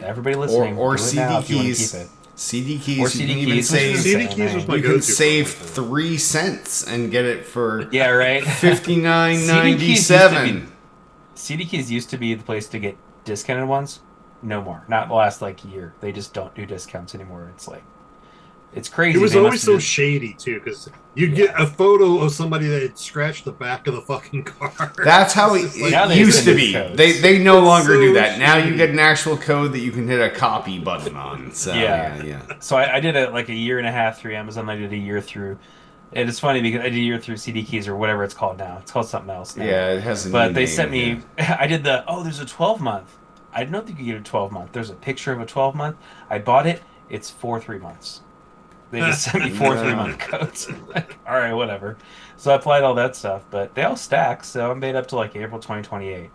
Everybody listening, or do it CD now if you want to keys. keep it. CD keys. Or you CD can even keys, which save. is CD insane, keys was man. my You go-to can for save everything. 3 cents and get it for Yeah, right. $59.97. CD keys used to be the place to get discounted ones. No more. Not the last like year. They just don't do discounts anymore. It's like it's crazy. It was They always must so have just- shady too, because you get a photo of somebody that had scratched the back of the fucking car. That's how It's it, just it Now they used to send be. us codes. They no It's longer so do that. Now you shitty. get an actual code that you can hit a copy button on. So yeah. So I did it like a year and a half through Amazon. I did a year through. It is funny because I did a year through CD keys or whatever it's called now. It's called something else now. Yeah, it has a But new they name, sent me. I did the. Oh, there's a 12-month. I didn't know you could get a 12-month. There's a picture of a 12-month. I bought it. It's for 3 months. They just sent me 4 3-month codes. Like, all right, whatever. So I applied all that stuff, but they all stack. So I'm made up to like April 2028. And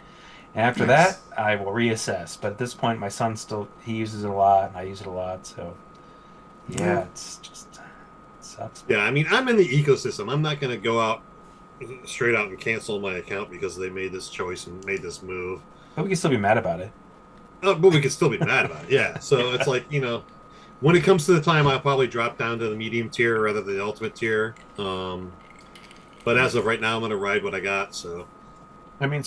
after Nice. that, I will reassess. But at this point, my son he uses it a lot, and I use it a lot. So yeah, it's just it sucks. Yeah, I mean, I'm in the ecosystem. I'm not going to go out straight out and cancel my account because they made this choice and made this move. But we can still be mad about it. But we can still be mad about it. Yeah. So it's like, when it comes to the time, I'll probably drop down to the medium tier rather than the ultimate tier. But as of right now, I'm going to ride what I got. So I mean,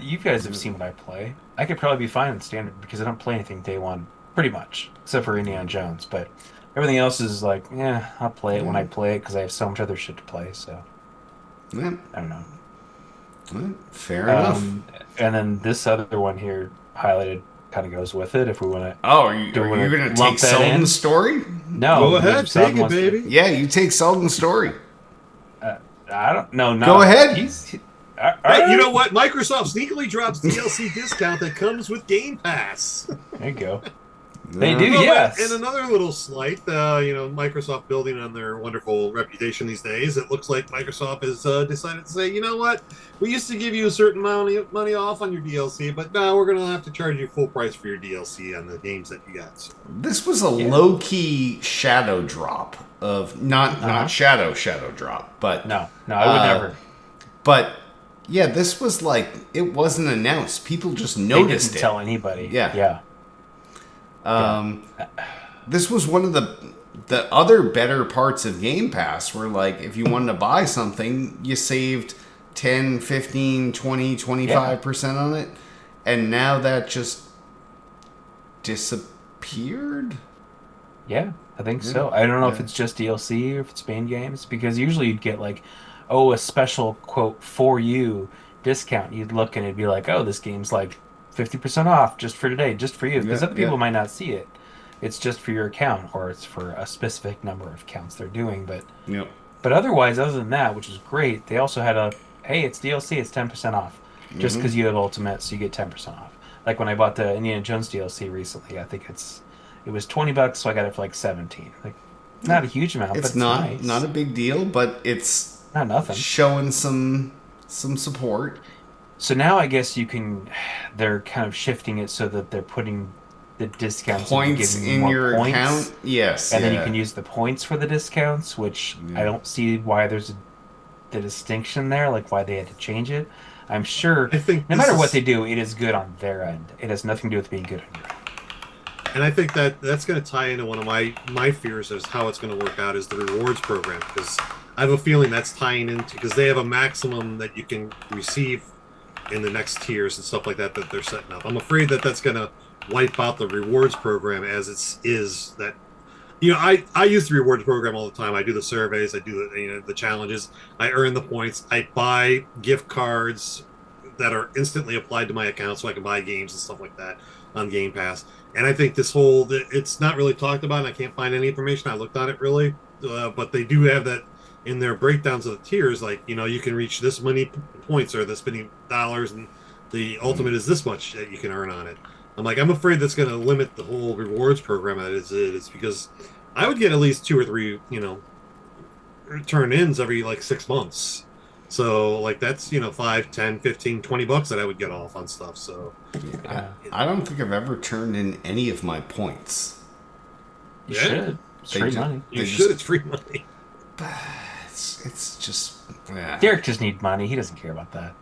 you guys have seen what I play. I could probably be fine in standard because I don't play anything day one, pretty much, except for Indiana Jones. But everything else is like, yeah, I'll play it when I play it because I have so much other shit to play. So Yeah. I don't know. Well, fair enough. And then this other one here highlighted kind of goes with it if we want to. Oh, are you we wanna going to lump take that in? Selden's story? No, go ahead, Sean take it, wants to- baby. Yeah, you take Selden's story. I don't know. No, Go ahead. Hey, you know what? Microsoft sneakily drops DLC discount that comes with Game Pass. There you go. They do, Well, yes. And another little slight, Microsoft building on their wonderful reputation these days. It looks like Microsoft has decided to say, you know what? We used to give you a certain amount of money off on your DLC, but now we're going to have to charge you full price for your DLC on the games that you got. So, This was a low-key shadow drop of not shadow drop, but No, I would never. But yeah, this was like it wasn't announced. People just They noticed didn't it. tell anybody. Yeah. This was one of the other better parts of Game Pass where like if you wanted to buy something, you saved 10, 15, 20, 25% on it. And now that just disappeared? Yeah, I think so. I don't know if it's just DLC or if it's main games because usually you'd get like, a special quote for you discount. You'd look and it'd be like, oh, this game's like 50% off just for today, just for you. Because other people might not see it. It's just for your account or it's for a specific number of accounts they're doing. But otherwise, other than that, which is great, they also had hey, it's DLC, it's 10% off. Just because you have Ultimate, so you get 10% off. Like when I bought the Indiana Jones DLC recently, I think it was $20, so I got it for like 17. Like, not a huge amount, It's but not nice. not a big deal, but it's Not nothing. showing some support. So now I guess they're kind of shifting it so that they're putting the discounts Points giving you in more your points, account, yes, and then you can use the points for the discounts, which I don't see why there's the distinction there, like why they had to change it. I'm sure I think no this matter what is- they do, it is good on their end. It has nothing to do with being good on your end. and I think that's going to tie into one of my fears as how it's going to work out is the rewards program, because I have a feeling that's tying into, because they have a maximum that you can receive in the next tiers and stuff like that they're setting up. I'm afraid that that's going to wipe out the rewards program as is that. I use the rewards program all the time. I do the surveys, I do the challenges, I earn the points, I buy gift cards that are instantly applied to my account so I can buy games and stuff like that on Game Pass. And I think it's not really talked about, and I can't find any information. I looked on it really, but they do have that in their breakdowns of the tiers. Like, you can reach this many points or this many dollars, and the ultimate is this much that you can earn on it. I'm afraid that's going to limit the whole rewards program as it is, because I would get at least 2 or 3, turn-ins every like 6 months. So like that's, you know, 5, 10, 15, $20 that I would get off on stuff. So I don't think I've ever turned in any of my points. You Yeah. should. It's free money. you should. It's free money. It's just Derek just needs money. He doesn't care about that.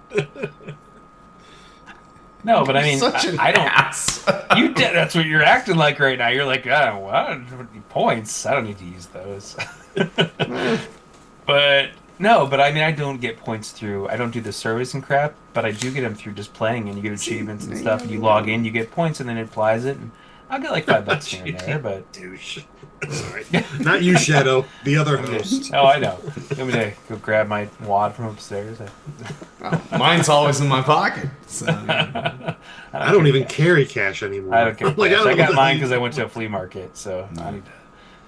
No, but I mean, such an I don't. ass. You did. That's what you're acting like right now. You're like, I don't need points. I don't need to use those. But no, but I mean, I don't get points through. I don't do the service and crap, but I do get them through just playing, and you get achievements and stuff. And you log in, you get points, and then it applies it. And I'll get like $5 here and there, but Douche. Sorry, not you, Shadow. The other host. oh, I know. You want me to go grab my wad from upstairs? Well, mine's always in my pocket. So. I don't even carry cash anymore. I don't care. Like, I got mine because I went. went to a flea market, so I need to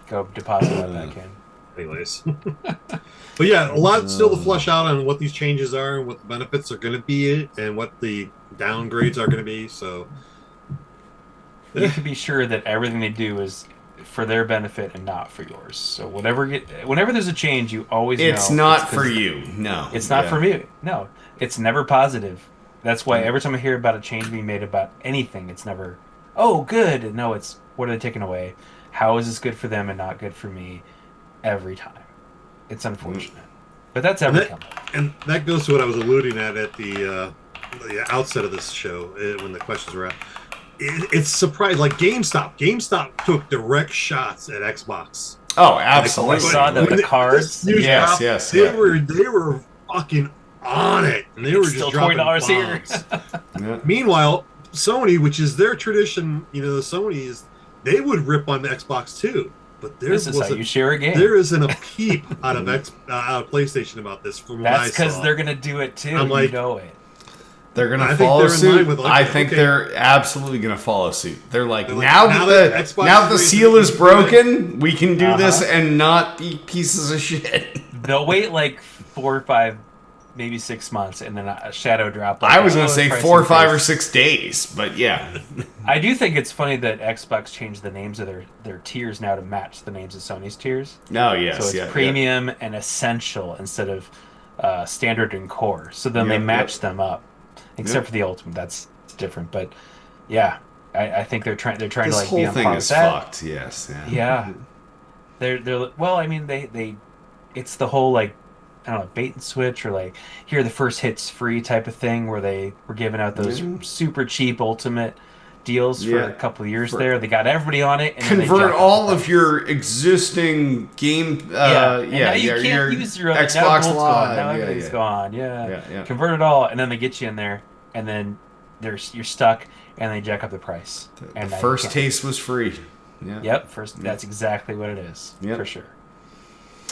go deposit that back in. Anyways. But yeah, a lot still to flush out on what these changes are and what the benefits are going to be and what the downgrades are going to be. So You can be sure that everything they do is for their benefit and not for yours. So whenever there's a change, you always know It's not for you. No. It's not for me. No, it's never positive. That's why every time I hear about a change being made about anything, it's never, oh, good. No, it's what are they taking away? How is this good for them and not good for me? Every time. It's unfortunate. But that's every company. And that goes to what I was alluding at the outset of this show when the questions were out. It's surprising. Like GameStop took direct shots at Xbox. Oh, absolutely. I saw the cards. Yes. They were fucking on it, and they were just still dropping $20 here. Yeah. Meanwhile, Sony, which is their tradition, you know, Sony is they would rip on the Xbox too. But this is how you share a game. There isn't a peep out of PlayStation about this. From That's because they're gonna do it too. I'm like, you know it. They're gonna follow suit. I think okay. they're absolutely gonna follow suit. They're like, They're like, now that the seal is broken, we can do this Uh-huh. and not be pieces of shit. They'll wait like 4 or 5, maybe 6 months, and then a shadow drop. Like, I was gonna say price 4 or 5 or increase. 6 days, but yeah. I do think it's funny that Xbox changed the names of their tiers now to match the names of Sony's tiers. No, yes, So it's premium and essential instead of standard and core. So then they match them up, except for the ultimate. That's different, but yeah, I think they're trying to like be on par with that. Fucked. Yes. Yeah, they're well. I mean, they it's the whole like, I don't know, bait and switch, or like here the first hit's free type of thing where they were giving out those super cheap ultimate deals for a couple of years there. They got everybody on it. And convert all of your existing game. Now you can't use your Xbox now Live. Now everything's gone. Yeah. Convert it all, and then they get you in there, and then you're stuck, and they jack up the price. The first taste was free. Yeah. Yep. That's exactly what it is. For sure.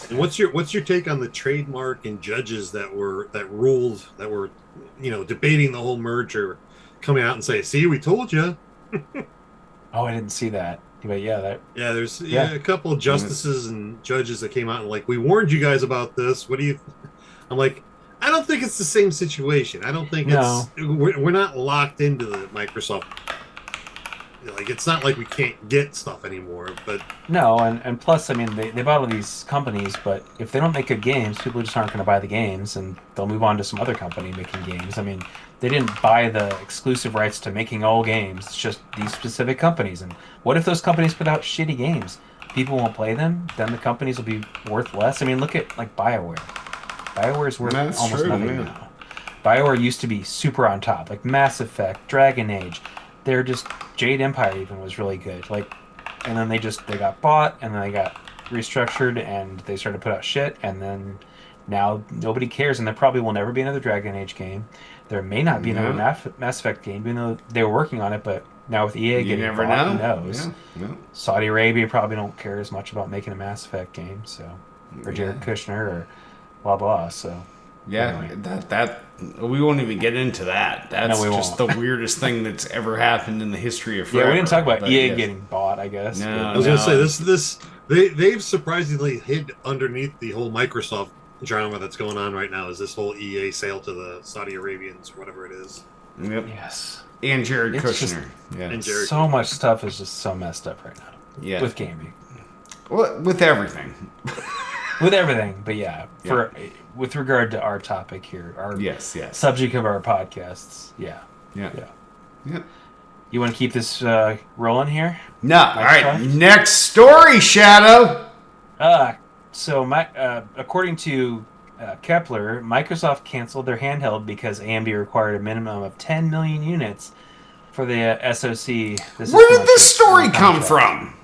And what's your take on the trademark and judges that were you know, debating the whole merger, coming out and say, "See, we told you." Oh, I didn't see that. But there's a couple of justices and judges that came out and like, "We warned you guys about this. What do you?" I'm like, I don't think it's the same situation. I don't think we're not locked into the Microsoft. Like, it's not like we can't get stuff anymore, but no, and plus, I mean, they bought all these companies, but if they don't make good games, people just aren't going to buy the games, and they'll move on to some other company making games. I mean, they didn't buy the exclusive rights to making all games. It's just these specific companies. And what if those companies put out shitty games? People won't play them. Then the companies will be worth less. I mean, look at like BioWare. BioWare is worth almost nothing now. BioWare used to be super on top, like Mass Effect, Dragon Age. They're just Jade Empire even was really good. Like, and then they got bought, and then they got restructured, and they started to put out shit, and then now nobody cares, and there probably will never be another Dragon Age game. There may not be another Mass Effect game, even though they were working on it. But now with EA getting involved, who knows? Saudi Arabia probably don't care as much about making a Mass Effect game, so or Jared Kushner or blah blah. So. Yeah, that we won't even get into that. That's just the weirdest thing that's ever happened in the history of forever. Yeah, we didn't talk about EA getting bought, I guess. No, I was going to say they've surprisingly hid underneath the whole Microsoft drama that's going on right now. Is this whole EA sale to the Saudi Arabians or whatever it is? Yep. Yes. And Jared Kushner. And Jared. So much stuff is just so messed up right now. Yeah. With gaming. Well, with everything. with everything. But yeah, with regard to our topic here, our Yes. subject of our podcasts, yeah. You want to keep this rolling here? No. All right. Microsoft? Next story, Shadow. According to Kepler, Microsoft canceled their handheld because AMD required a minimum of 10 million units for the SoC. Where did this story come from?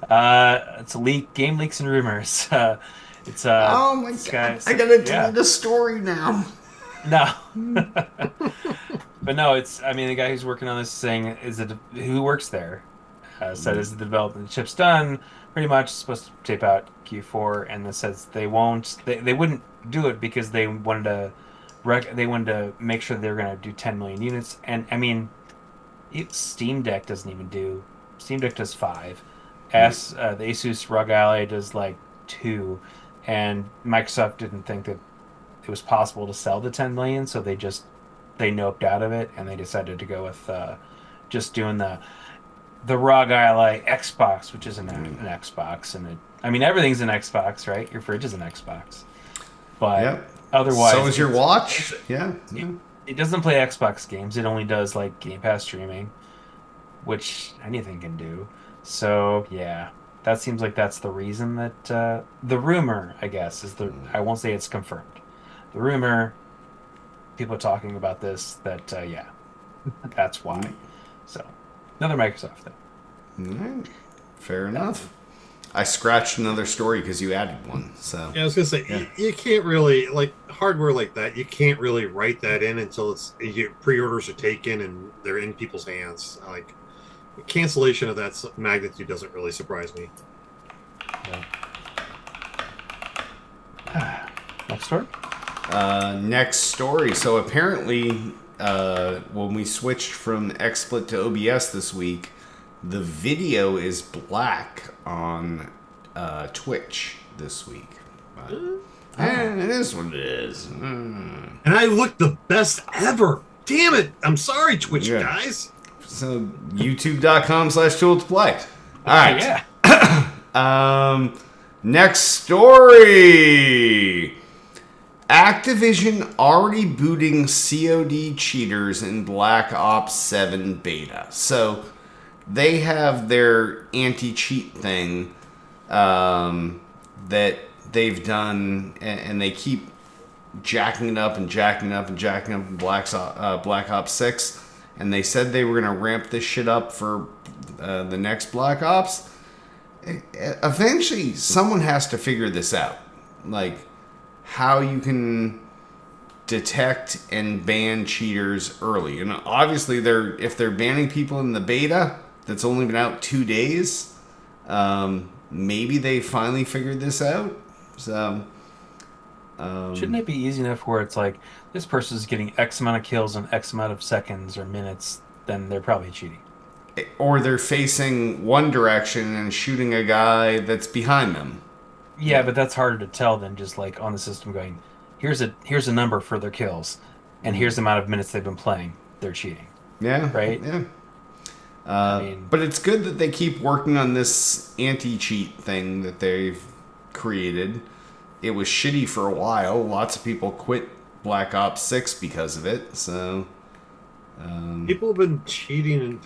It's a leak, game leaks and rumors. Oh my god! I gotta delete the story now. No, but no, I mean, the guy who's working on this is saying who works there said is the development the chip's done pretty much, supposed to tape out Q4, and this says they wouldn't do it because they wanted to make sure they were going to do 10 million units, and I mean, Steam Deck does 5. The Asus ROG Ally does like 2, and Microsoft didn't think that it was possible to sell the 10 million, so they noped out of it, and they decided to go with just doing the ROG Ally Xbox, which is an Xbox, and I mean, everything's an Xbox, right? Your fridge is an Xbox, but otherwise, so is your watch. It doesn't play Xbox games. It only does like Game Pass streaming, which anything can do. So yeah, that seems like that's the reason that the rumor, I guess, I won't say it's confirmed. The rumor, people are talking about this, that that's why. So another Microsoft thing. Right. Fair enough. I scratched another story because you added one. So I was gonna say you can't really, like, hardware like that. You can't really write that in until pre-orders are taken and they're in people's hands. Like, cancellation of that magnitude doesn't really surprise me. Next story. Next story. So apparently, when we switched from XSplit to OBS this week, the video is black on Twitch this week. It is what it is. And I look the best ever. Damn it! I'm sorry, Twitch guys. So youtube.com/tooltoplay. All right. Next story. Activision already booting COD cheaters in Black Ops 7 beta. So they have their anti-cheat thing that they've done, and they keep jacking it up and jacking up and jacking up in Black Ops 6. And they said they were going to ramp this shit up for the next Black Ops. Eventually, someone has to figure this out. Like, how you can detect and ban cheaters early. And obviously, if they're banning people in the beta that's only been out 2 days, maybe they finally figured this out. So, shouldn't it be easy enough where it's like, this person's getting X amount of kills in X amount of seconds or minutes, then they're probably cheating. Or they're facing one direction and shooting a guy that's behind them. Yeah, but that's harder to tell than just like on the system going, here's a number for their kills, and here's the amount of minutes they've been playing. They're cheating. Yeah. Right? Yeah. But it's good that they keep working on this anti-cheat thing that they've created. It was shitty for a while. Lots of people quit Black Ops 6 because of it. So people have been cheating in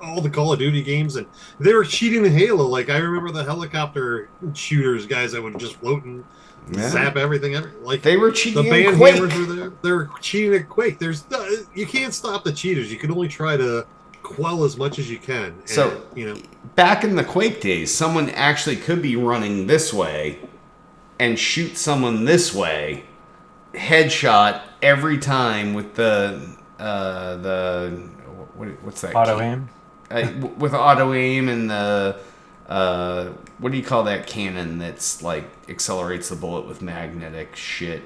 all the Call of Duty games, and they were cheating in Halo. Like, I remember the helicopter shooters guys that would just float and zap everything. Like, they were cheating. The band hammers were there. They're cheating at Quake. You can't stop the cheaters. You can only try to quell as much as you can. And, so back in the Quake days, someone actually could be running this way and shoot someone this way, headshot every time with what's that? Auto aim? With auto aim and the what do you call that cannon that's like accelerates the bullet with magnetic shit?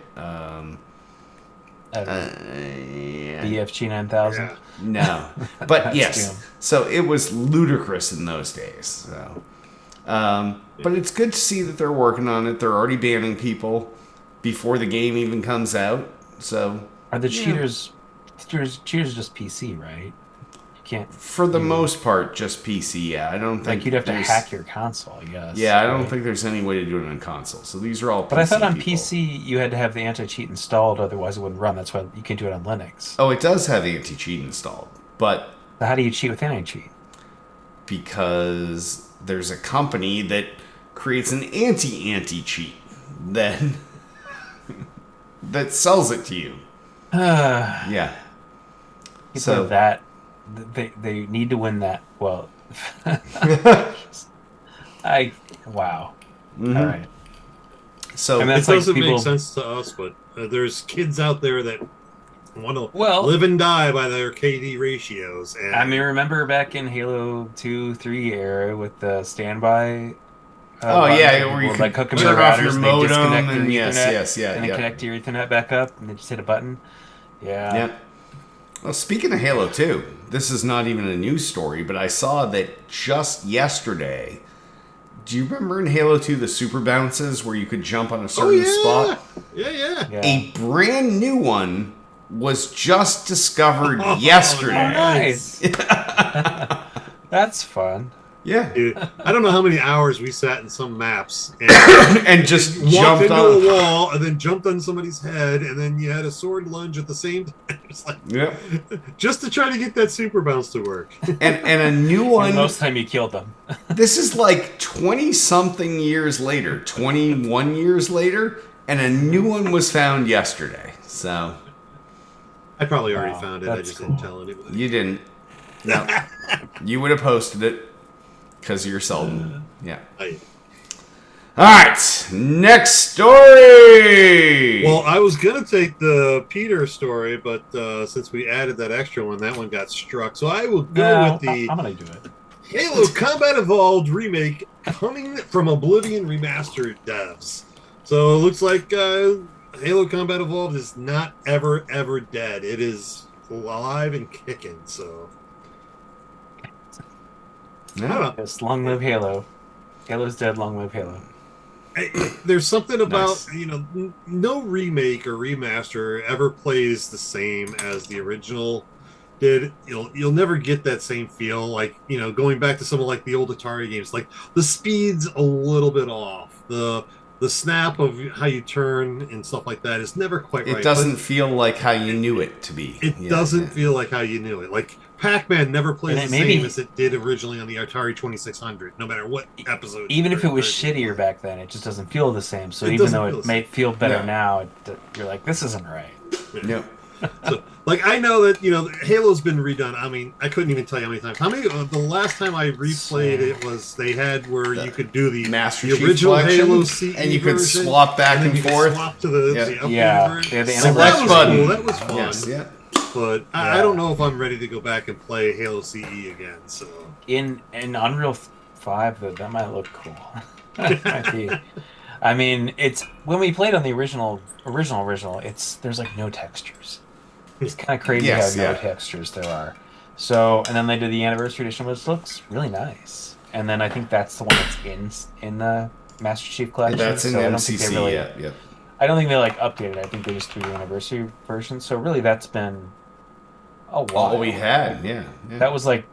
BFG 9000? Yeah. No, but yes. So it was ludicrous in those days. So, but it's good to see that they're working on it. They're already banning people before the game even comes out. So are the cheaters just PC, right? You can't. For the most part, just PC. Yeah, I don't think Like you'd have to there's- hack your console, I guess. Yeah, I don't right? think there's any way to do it on console. So these are all. But I thought on people. PC you had to have the anti-cheat installed, otherwise it wouldn't run. That's why you can do it on Linux. Oh, it does have anti-cheat installed, but So how do you cheat with anti-cheat? because there's a company that creates an anti-cheat then that sells it to you. Yeah. So that they need to win that. Well, wow. Mhm. All right. So I mean, It that's like doesn't people- make sense to us, but there's kids out there that want to Well- live and die by their KD ratios. And I mean, remember back in Halo 2, 3 era with the standby. Oh buttons yeah, people where you would, can like hook them turn to off routers your and they disconnect modem their and Ethernet, and then yeah. connect to your Ethernet back up, and then just hit a button. Yeah. Yeah. Well, speaking of Halo 2, this is not even a news story, but I saw that just yesterday. Do you remember in Halo 2 the super bounces where you could jump on a oh certain yeah, spot? yeah. Yeah. A brand new one was just discovered yesterday. Nice. That's fun. Yeah. Dude, I don't know how many hours we sat in some maps and And just walked jumped into on. a wall and then jumped on somebody's head and then you had a sword lunge at the same time. It's like Yeah. just to try to get that super bounce to work. And a new And one. most of the time you killed them. This is like 20 something years later, 21 years later, and a new one was found yesterday. So I probably already Wow, found it. I that's just didn't cool. tell anybody. you didn't. No. You would have posted it because you're Selden. Yeah. All right. Next story. Well, I was gonna take the Peter story, but since we added that extra one, that one got struck. So I will go No, with the I'm gonna do it. Halo Combat Evolved remake coming from Oblivion Remastered devs. So it looks like Halo Combat Evolved is not ever dead. It is alive and kicking. So I don't know. Yes, long live Halo. Halo's dead, long live Halo. There's something about Nice. no remake or remaster ever plays the same as the original did. You'll never get that same feel. Like going back to some of like the old Atari games, like the speed's a little bit off. The snap of how you turn and stuff like that is never quite right. It doesn't feel like how you knew it to be. It doesn't feel like how you knew it. Like Pac-Man never plays And the maybe- same as it did originally on the Atari 2600, no matter what episode. Even if it was or- shittier back then, it just doesn't feel the same. So It even doesn't though feel it the may feel better Yeah. now, you're like, this isn't right. No. So, like, I know that Halo's been redone. I mean, I couldn't even tell you how many times. How many? The last time I replayed it was they had where you could do the Master the Chief original Collection, Halo CE and you could version, swap back and then you could forth. swap to the updated Yeah, version. they had the So that Select was button. cool. That was fun. Yes. Yeah. But I don't know if I'm ready to go back and play Halo CE again. So In Unreal 5, though, that might look cool. It might be. I mean, it's when we played on the original. There's like no textures. It's kind of crazy Yes, how no yeah. textures there are. So, and then they did the anniversary edition, which looks really nice. And then I think that's the one that's in the Master Chief Collection. That's in so the I don't think they MCC. really, Yeah. I don't think they like updated it. I think they just threw the anniversary version. So really, that's been a while. All we had. Yeah. Yeah. That was like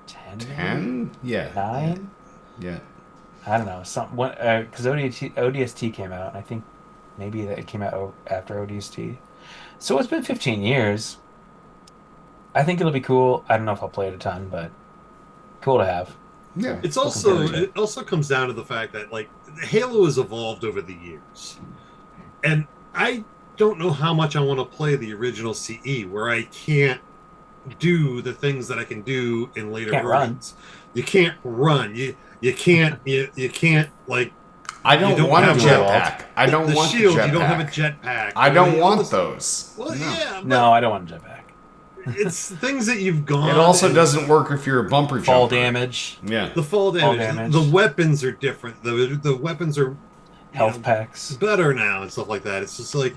2010. 10. Yeah. 9. Yeah. I don't know. Because ODST came out, and I think maybe that it came out after ODST. So it's been 15 years. I think it'll be cool. I don't know if I'll play it a ton, but cool to have. Yeah. it's Looking also forward to it. it also comes down to the fact that like Halo has evolved over the years, and I don't know how much I want to play the original CE where I can't do the things that I can do in later Can't run. versions. You can't run. You can't like I You don't don't want a have jetpack. I don't the want shield. the jetpack. You don't have a jetpack. I don't all want this- those. Well, No. yeah, but No, I don't want a jetpack. it's things that you've gone. It also and doesn't work if you're a bumper jumper. Fall damage, Yeah. The fall damage. damage. The weapons are different. The weapons are health you know, packs. better now and stuff like that. It's just like,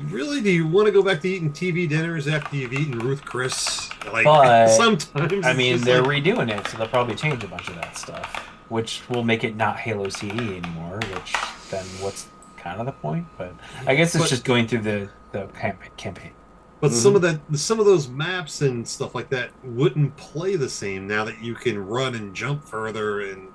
really, do you want to go back to eating TV dinners after you've eaten Ruth Chris? Like But, sometimes. I it's mean, just they're like, redoing it, so they'll probably change a bunch of that stuff, which will make it not Halo CE anymore. Which then, what's kind of the point? But I guess it's But- just going through the campaign. But some of those maps and stuff like that wouldn't play the same now that you can run and jump further and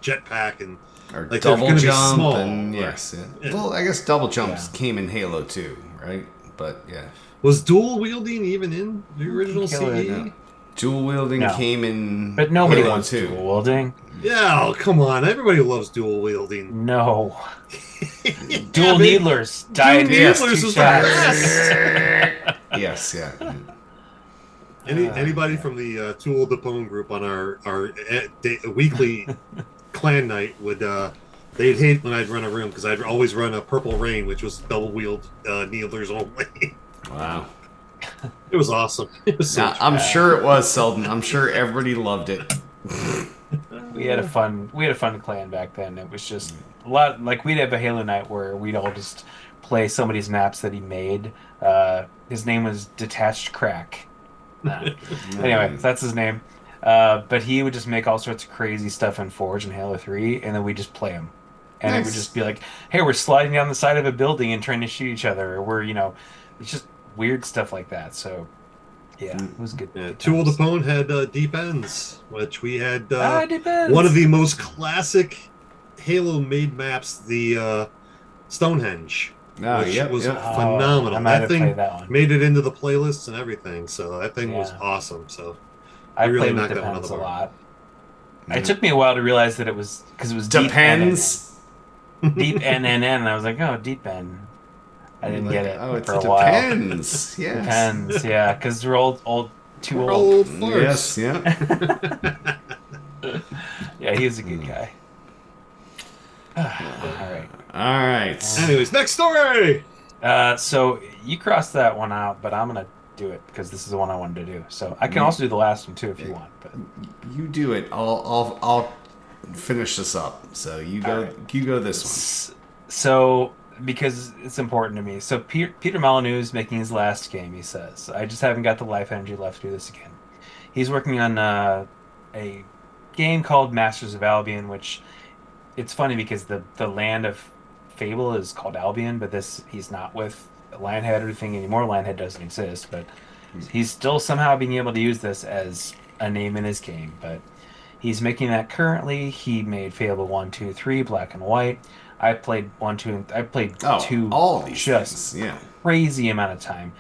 jetpack and Or like double they're jump, be small. and yes, well, I guess double jumps Yeah. came in Halo 2, right? But yeah, Was dual wielding even in the original Halo, CE? no. Dual wielding No. came in, But nobody Halo wants 2. dual wielding. Yeah, oh, come on. Everybody loves dual wielding. No. Yeah, Dual man. needlers died Dual yes, needlers two was the shots. best. Yes, yeah. Anybody from the Tool Depone group on our weekly clan night would they'd hate when I'd run a room because I'd always run a Purple Rain, which was double wheeled needlers only. Wow. It was awesome. It was so Now, I'm sure it was Selden. I'm sure everybody loved it. We had a fun clan back then. It was just a lot like we'd have a Halo night where we'd all just play somebody's maps that he made. His name was Detached Crack. Anyway, that's his name. But he would just make all sorts of crazy stuff in Forge and Halo 3, and then we just play him. And it would just be like, hey, we're sliding down the side of a building and trying to shoot each other. Or we're, it's just weird stuff like that. So, yeah, it was good. Yeah, good Tool times. Depone had Deep Ends, which we had Deep Ends. one of the most classic Halo made maps, the Stonehenge. Oh, which yep, was yep. phenomenal. I might That have thing played that one. made it into the playlists and everything, so that thing was Yeah. awesome. So I really played with knocked that one out of Depends the a park. lot. It took me a while to realize that it was because it was Depends. Deep NNN, and I was like, oh, Deep N. I didn't get it Oh, it's for a while. Depends. Yes. Depends, yeah, because we're too We're old. old farts. Yes, yeah. Yeah, he was a good guy. All right. All right. Anyways, next story. So you crossed that one out, but I'm gonna do it because this is the one I wanted to do. So I can also do the last one too if you want. But You do it. I'll finish this up. So you go. right. You go this So because it's important to me. So Peter Molyneux is making his last game. He says, "I just haven't got the life energy left to do this again." He's working on a game called Masters of Albion, which it's funny because the land of Fable is called Albion, but he's not with Lionhead or anything anymore. Lionhead doesn't exist, but he's still somehow being able to use this as a name in his game. But he's making that currently. He made Fable 1, 2, 3, Black and White. I played 1, 2, and I played one. 2 all these just things. Yeah. crazy amount of time.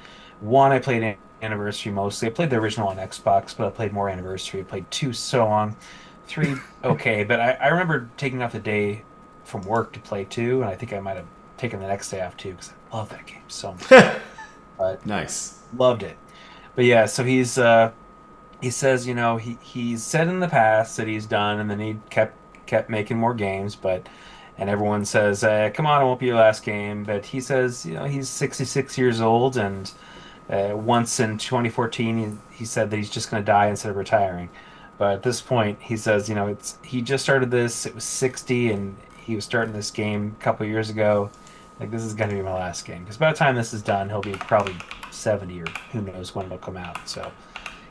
1, I played Anniversary mostly. I played the original on Xbox, but I played more Anniversary. I played 2 so long. 3, okay, but I remember taking off the day from work to play 2, and I think I might have taken the next day off too because I love that game so much. But Nice. loved it. But yeah, so he says, he's said in the past that he's done, and then he kept making more games, and everyone says, come on, it won't be your last game. But he says, he's 66 years old, and once in 2014, he said that he's just going to die instead of retiring. But at this point, he says, he just started this. It was 60, and he was starting this game a couple years ago. Like, this is going to be my last game. Because by the time this is done, he'll be probably 70 or who knows when it'll come out. So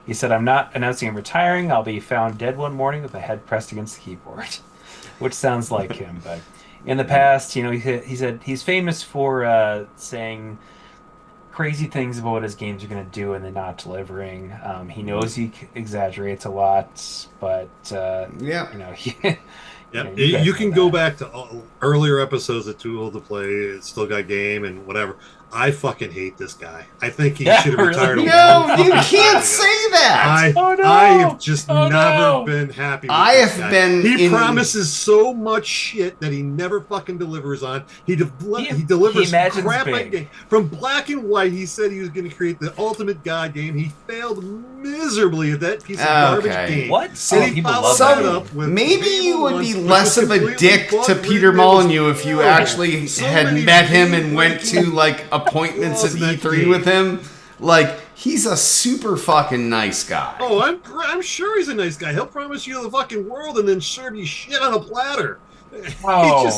he said, I'm not announcing I'm retiring. I'll be found dead one morning with my head pressed against the keyboard, which sounds like him. But in the past, he said he's famous for saying crazy things about what his games are going to do and then not delivering. He knows he exaggerates a lot, but Yeah. Yeah, you guys you know can go that. back to earlier episodes of Too Old to Play. It's still got game and whatever. I fucking hate this guy. I think he Yeah, should have really? retired a No, long you fucking time can't ago. say that. Oh, no. I have just Oh, never no. been happy with I this have guy. been He in- promises so much shit that he never fucking delivers on. He delivers imagines crap big. at game. From Black and White, he said he was going to create the ultimate god game. He failed miserably at that piece of garbage Okay. game. What? And he People followed love that that up game. with Maybe Fable you would 1, be which less was of a completely dick to bug-ridden. Peter It was Molyneux if you horrible. actually So had many met him and went game-breaking to like appointments at flaws in that E3 game. with him. Like, he's a super fucking nice guy. Oh, I'm sure he's a nice guy. He'll promise you the fucking world and then serve you shit on a platter. Oh.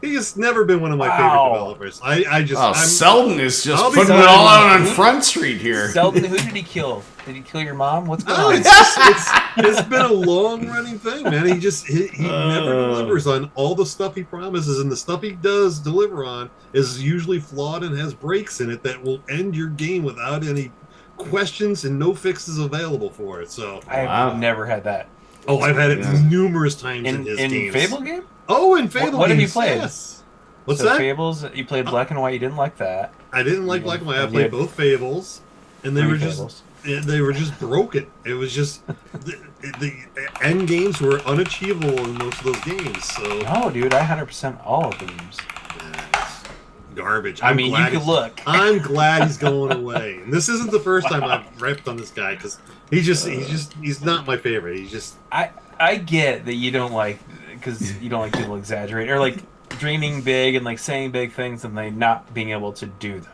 He's never been one of my favorite Wow. developers. I'm Selden is just I'll be putting it Selden. all out on Front Street here. Selden, who did he kill? Did he kill your mom? What's going Oh, on? it's It's been a long running thing, man. He never delivers on all the stuff he promises, and the stuff he does deliver on is usually flawed and has breaks in it that will end your game without any questions and no fixes available for it. So I've never had that. Oh, I've had it numerous times in his games. Fable game? Oh, in Fable what games, have you played? Yes. What's that? Fables, you played Black and White, you didn't like that. I didn't like Black and White. I played both Fables, and they were just broken. It was just the end games were unachievable in most of those games. So no, dude, I 100% all of the games. Garbage. I mean, you could look. I'm glad he's going away. And this isn't the first time I've ripped on this guy because he's not my favorite. He's just. I get that you don't like because you don't like people exaggerate or like dreaming big and like saying big things and they not being able to do them.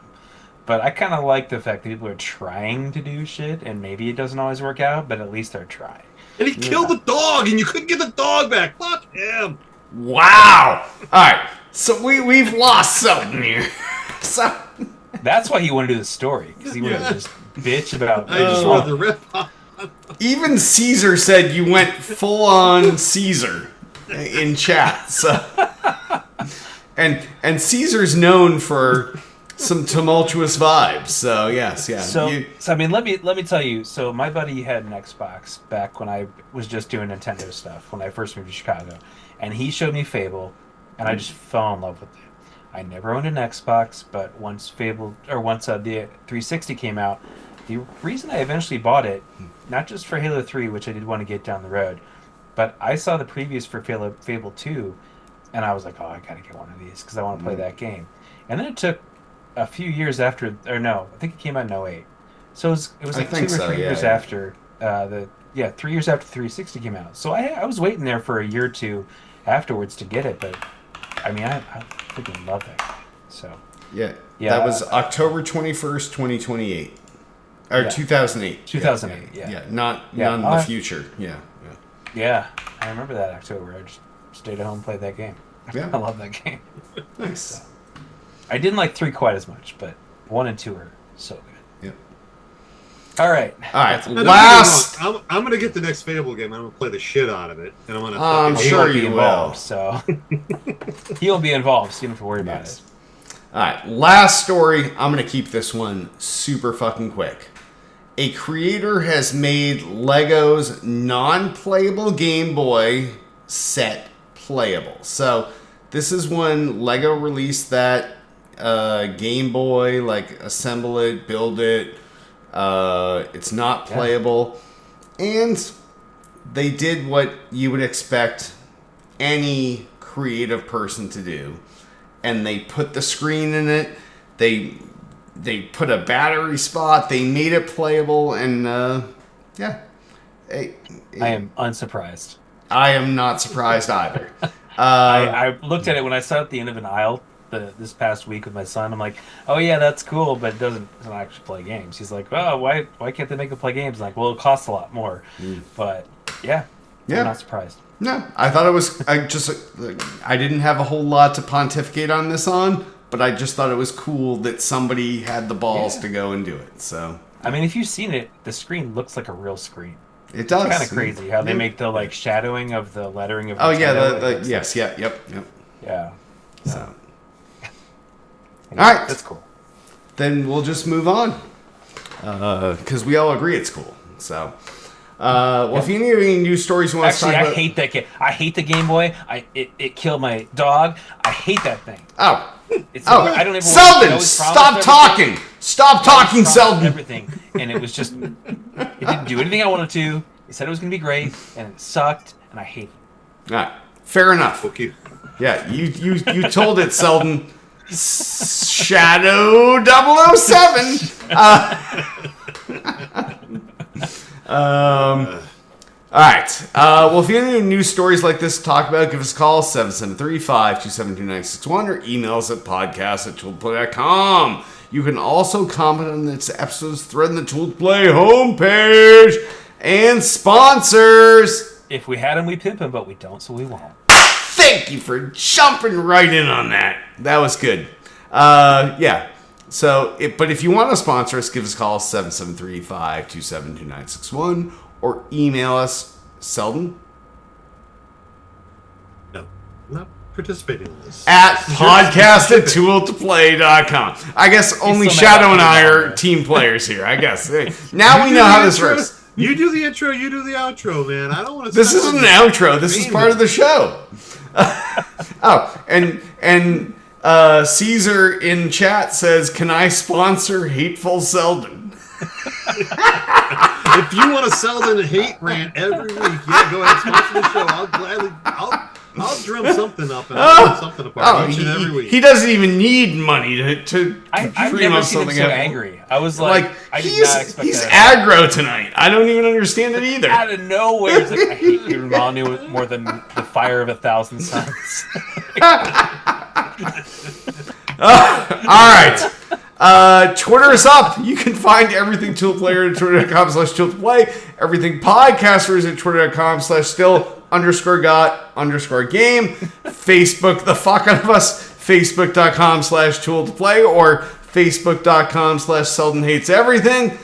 But I kind of like the fact that people are trying to do shit and maybe it doesn't always work out, but at least they're trying. And he killed the dog, and you couldn't get the dog back. Fuck him. Wow. All right. So we've lost Selden here. So that's why he wanted to do the story because he wanted to just bitch about. I just wanted to rip off. Even Caesar said you went full on Caesar in chat. So and Caesar's known for some tumultuous vibes. So yes, yeah. So I mean, let me tell you. So my buddy had an Xbox back when I was just doing Nintendo stuff when I first moved to Chicago, and he showed me Fable. And I just fell in love with it. I never owned an Xbox, but once the 360 came out, the reason I eventually bought it, not just for Halo 3, which I did want to get down the road, but I saw the previews for Fable 2, and I was like, oh, I gotta get one of these because I want to play that game. And then it took a few years after, or no, I think it came out in 2008. So it was like 2 or 3 years after 3 years after 360 came out. So I was waiting there for a year or two afterwards to get it, but I mean, I freaking love that game. So yeah, that was October 21st, 2028, or 2008. 2008. Yeah, not in the future. Yeah, I remember that October. I just stayed at home and played that game. Yeah, I love that game. Nice. So, I didn't like 3 quite as much, but 1 and 2 are so good. All right. Last. I'm gonna get the next Fable game. I'm gonna play the shit out of it, and I'm gonna. I'm sure you will. So he'll be involved. So you don't have to worry about it. All right. Last story. I'm gonna keep this one super fucking quick. A creator has made Lego's non-playable Game Boy set playable. So this is when Lego released that Game Boy, like assemble it, build it. It's not playable, and they did what you would expect any creative person to do, and they put the screen in it. They put a battery spot. They made it playable, and I am unsurprised. I am not surprised either. I looked at it when I saw it at the end of an aisle this past week with my son. I'm like, oh yeah, that's cool, but it doesn't actually play games. He's like, oh, why can't they make it play games? I'm like, well, it costs a lot more. But I'm not surprised. No, I thought it was. I didn't have a whole lot to pontificate on this but I just thought it was cool that somebody had the balls to go and do it. So I mean, if you've seen it, the screen looks like a real screen. It does. It's kind of crazy how they make the like shadowing of the lettering of. Oh yeah, yes, yep. Yeah. So. All right, that's cool. Then we'll just move on because we all agree it's cool. So, if you need any news stories you want to talk about, I hate that game. I hate the Game Boy. It killed my dog. I hate that thing. Oh, I don't even. Selden, stop talking. Stop talking, Selden. Everything, and it was just. It didn't do anything I wanted to. It said it was going to be great, and it sucked, and I hate it. All right, fair enough. Okay. Yeah, you told it, Selden. Shadow 007. All right. Well, if you have any news stories like this to talk about, give us a call, 773-527-2961, or email us at podcast@toolplay.com. You can also comment on this episode's thread on the Tool Play homepage. And sponsors. If we had them, we pimp them, but we don't, so we won't. Thank you for jumping right in on that. That was good. Yeah. So, but if you want to sponsor us, give us a call, 773-527-2961, or email us. Selden? No, I'm not participating in this. At podcast@tooltoplay.com. I guess only Shadow and I are team players here, I guess. Now we know how this works. You do the intro, you do the outro, man. I don't want to... This isn't an outro. This is part of the show. And Caesar in chat says, can I sponsor Hateful Selden? If you want to Selden hate rant every week, yeah, go ahead and sponsor the show. I'll drum something up and I'll drum something apart each and every week. He doesn't even need money to I've dream never up seen him something. so angry. I was like I did not expect he's that. aggro tonight. I don't even understand it either. Out of nowhere, he's like, I hate you, Romano, more than the fire of 1,000 suns. All right. Twitter is up. You can find everything Tool Player at twitter.com/ToolToPlay. Everything podcasters at twitter.com/still_got_game. Facebook the fuck out of us. Facebook.com/ToolToPlay or Facebook.com/Selden hates everything.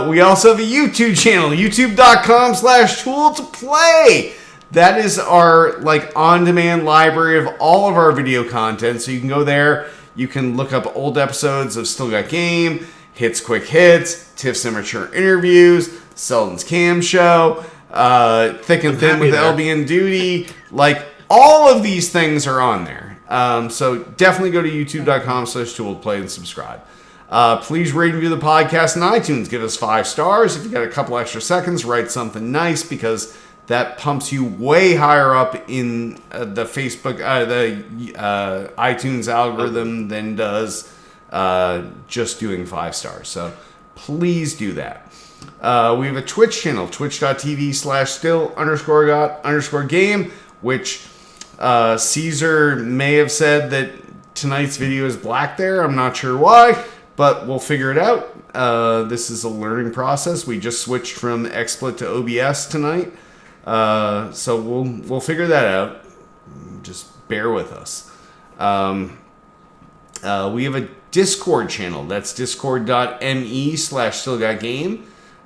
We also have a YouTube channel. YouTube.com/ToolToPlay. That is our on-demand library of all of our video content. So you can go there. You can look up old episodes of Still Got Game, Hits Quick Hits, Tiff's Immature Interviews, Selden's Cam Show, Thick and Thin with LB and Duty. All of these things are on there. So definitely go to youtube.com/tooltoplay and subscribe. Please rate and review the podcast on iTunes. Give us 5 stars. If you got a couple extra seconds, write something nice because that pumps you way higher up in the Facebook, the iTunes algorithm than does just doing 5 stars. So please do that. We have a Twitch channel, twitch.tv/still_got_game, which Caesar may have said that tonight's video is black there. I'm not sure why, but we'll figure it out. This is a learning process. We just switched from XSplit to OBS tonight. So we'll figure that out. Just bear with us. We have a Discord channel. That's discord.me/stillgotgame.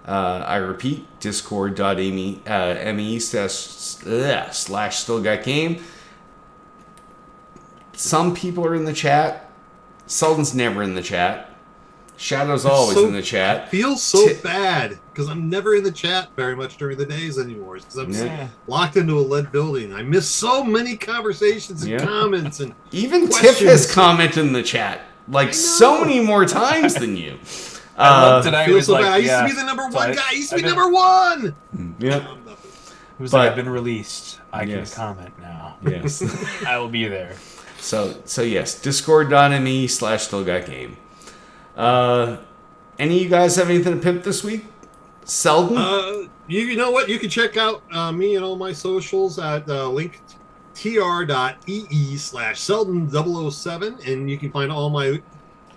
I repeat, discord.me/stillgotgame. Some people are in the chat. Selden's never in the chat. Shadow's always in the chat. I feel so bad because I'm never in the chat very much during the days anymore because I'm locked into a lead building. I miss so many conversations and comments and even Tiff has commented in the chat so many more times than you. I looked and I was so bad. I used to be the number one guy. I used to be number one. Yeah. It was I've been released. I can comment now. Yes. I will be there. So yes, discord.me/stillgotgame. Any of you guys have anything to pimp this week? Selden? You know what? You can check out me and all my socials at linktr.ee/Selden007, and you can find all my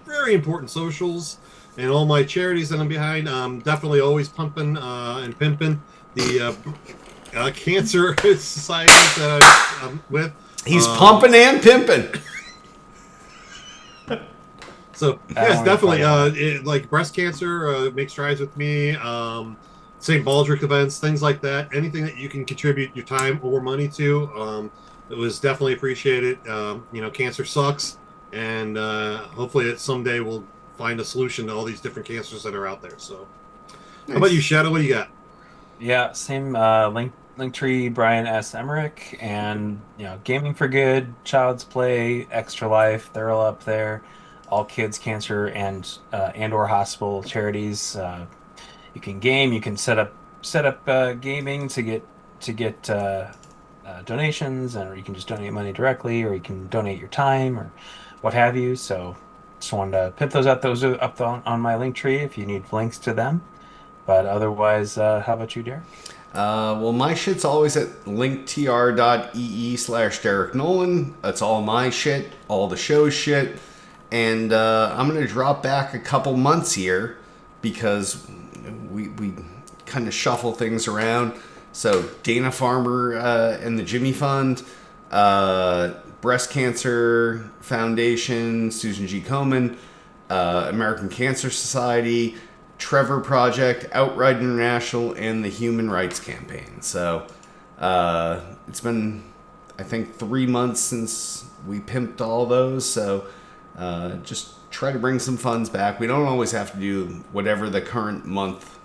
very important socials and all my charities that I'm behind. Definitely always pumping and pimping the cancer societies that I'm with. He's pumping and pimping. So yes, definitely. Like breast cancer, make strides with me. St. Baldrick events, things like that. Anything that you can contribute your time or money to, it was definitely appreciated. Cancer sucks, and hopefully someday we'll find a solution to all these different cancers that are out there. So, nice. How about you, Shadow? What do you got? Yeah, same Linktree, Brian S. Emmerich, and Gaming for Good, Child's Play, Extra Life. They're all up there. All kids cancer and or hospital charities. You can game. You can set up gaming to get donations, or you can just donate money directly, or you can donate your time or what have you. So just wanted to pimp those out. Those are up on my Linktree if you need links to them. But otherwise, how about you, Derek? Well, my shit's always at linktr.ee/Derek Nolan. That's all my shit, all the show's shit. And I'm going to drop back a couple months here because we kind of shuffle things around. So Dana Farmer and the Jimmy Fund, Breast Cancer Foundation, Susan G. Komen, American Cancer Society, Trevor Project, Outright International, and the Human Rights Campaign. So it's been, I think, 3 months since we pimped all those. So just try to bring some funds back. We don't always have to do whatever the current month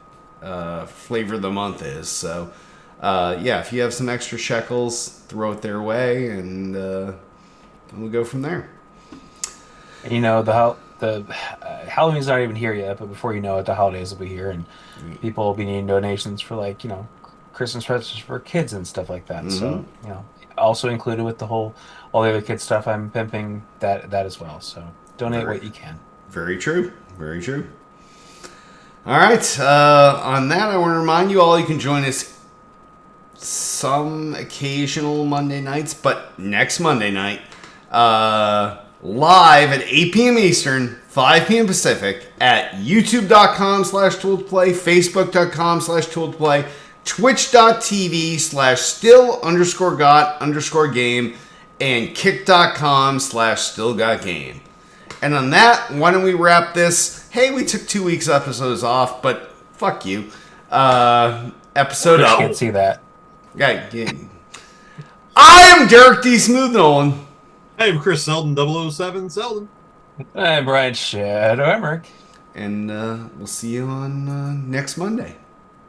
flavor of the month is. So if you have some extra shekels, throw it their way, and we'll go from there. And, you know, the Halloween's not even here yet, but before you know it, the holidays will be here, and people will be needing donations for, like, you know, Christmas presents for kids and stuff like that. So, you know, also included with all the other kids stuff, I'm pimping that as well. So donate what you can. Very true. Very true. All right. On that, I want to remind you all, you can join us some occasional Monday nights, but next Monday night, live at 8 p.m. Eastern, 5 p.m. Pacific, at youtube.com/tooledplay, facebook.com/tooledplay, twitch.tv/still_got_game, and kick.com/stillgotgame. And on that, why don't we wrap this? Hey, we took 2 weeks episodes off, but fuck you. Episode I up. can't see that. Yeah. I am Derek D. Smooth Nolan. I'm Chris Selden, 007 Selden. I'm Brian Shadow Emmerich. And we'll see you on next Monday.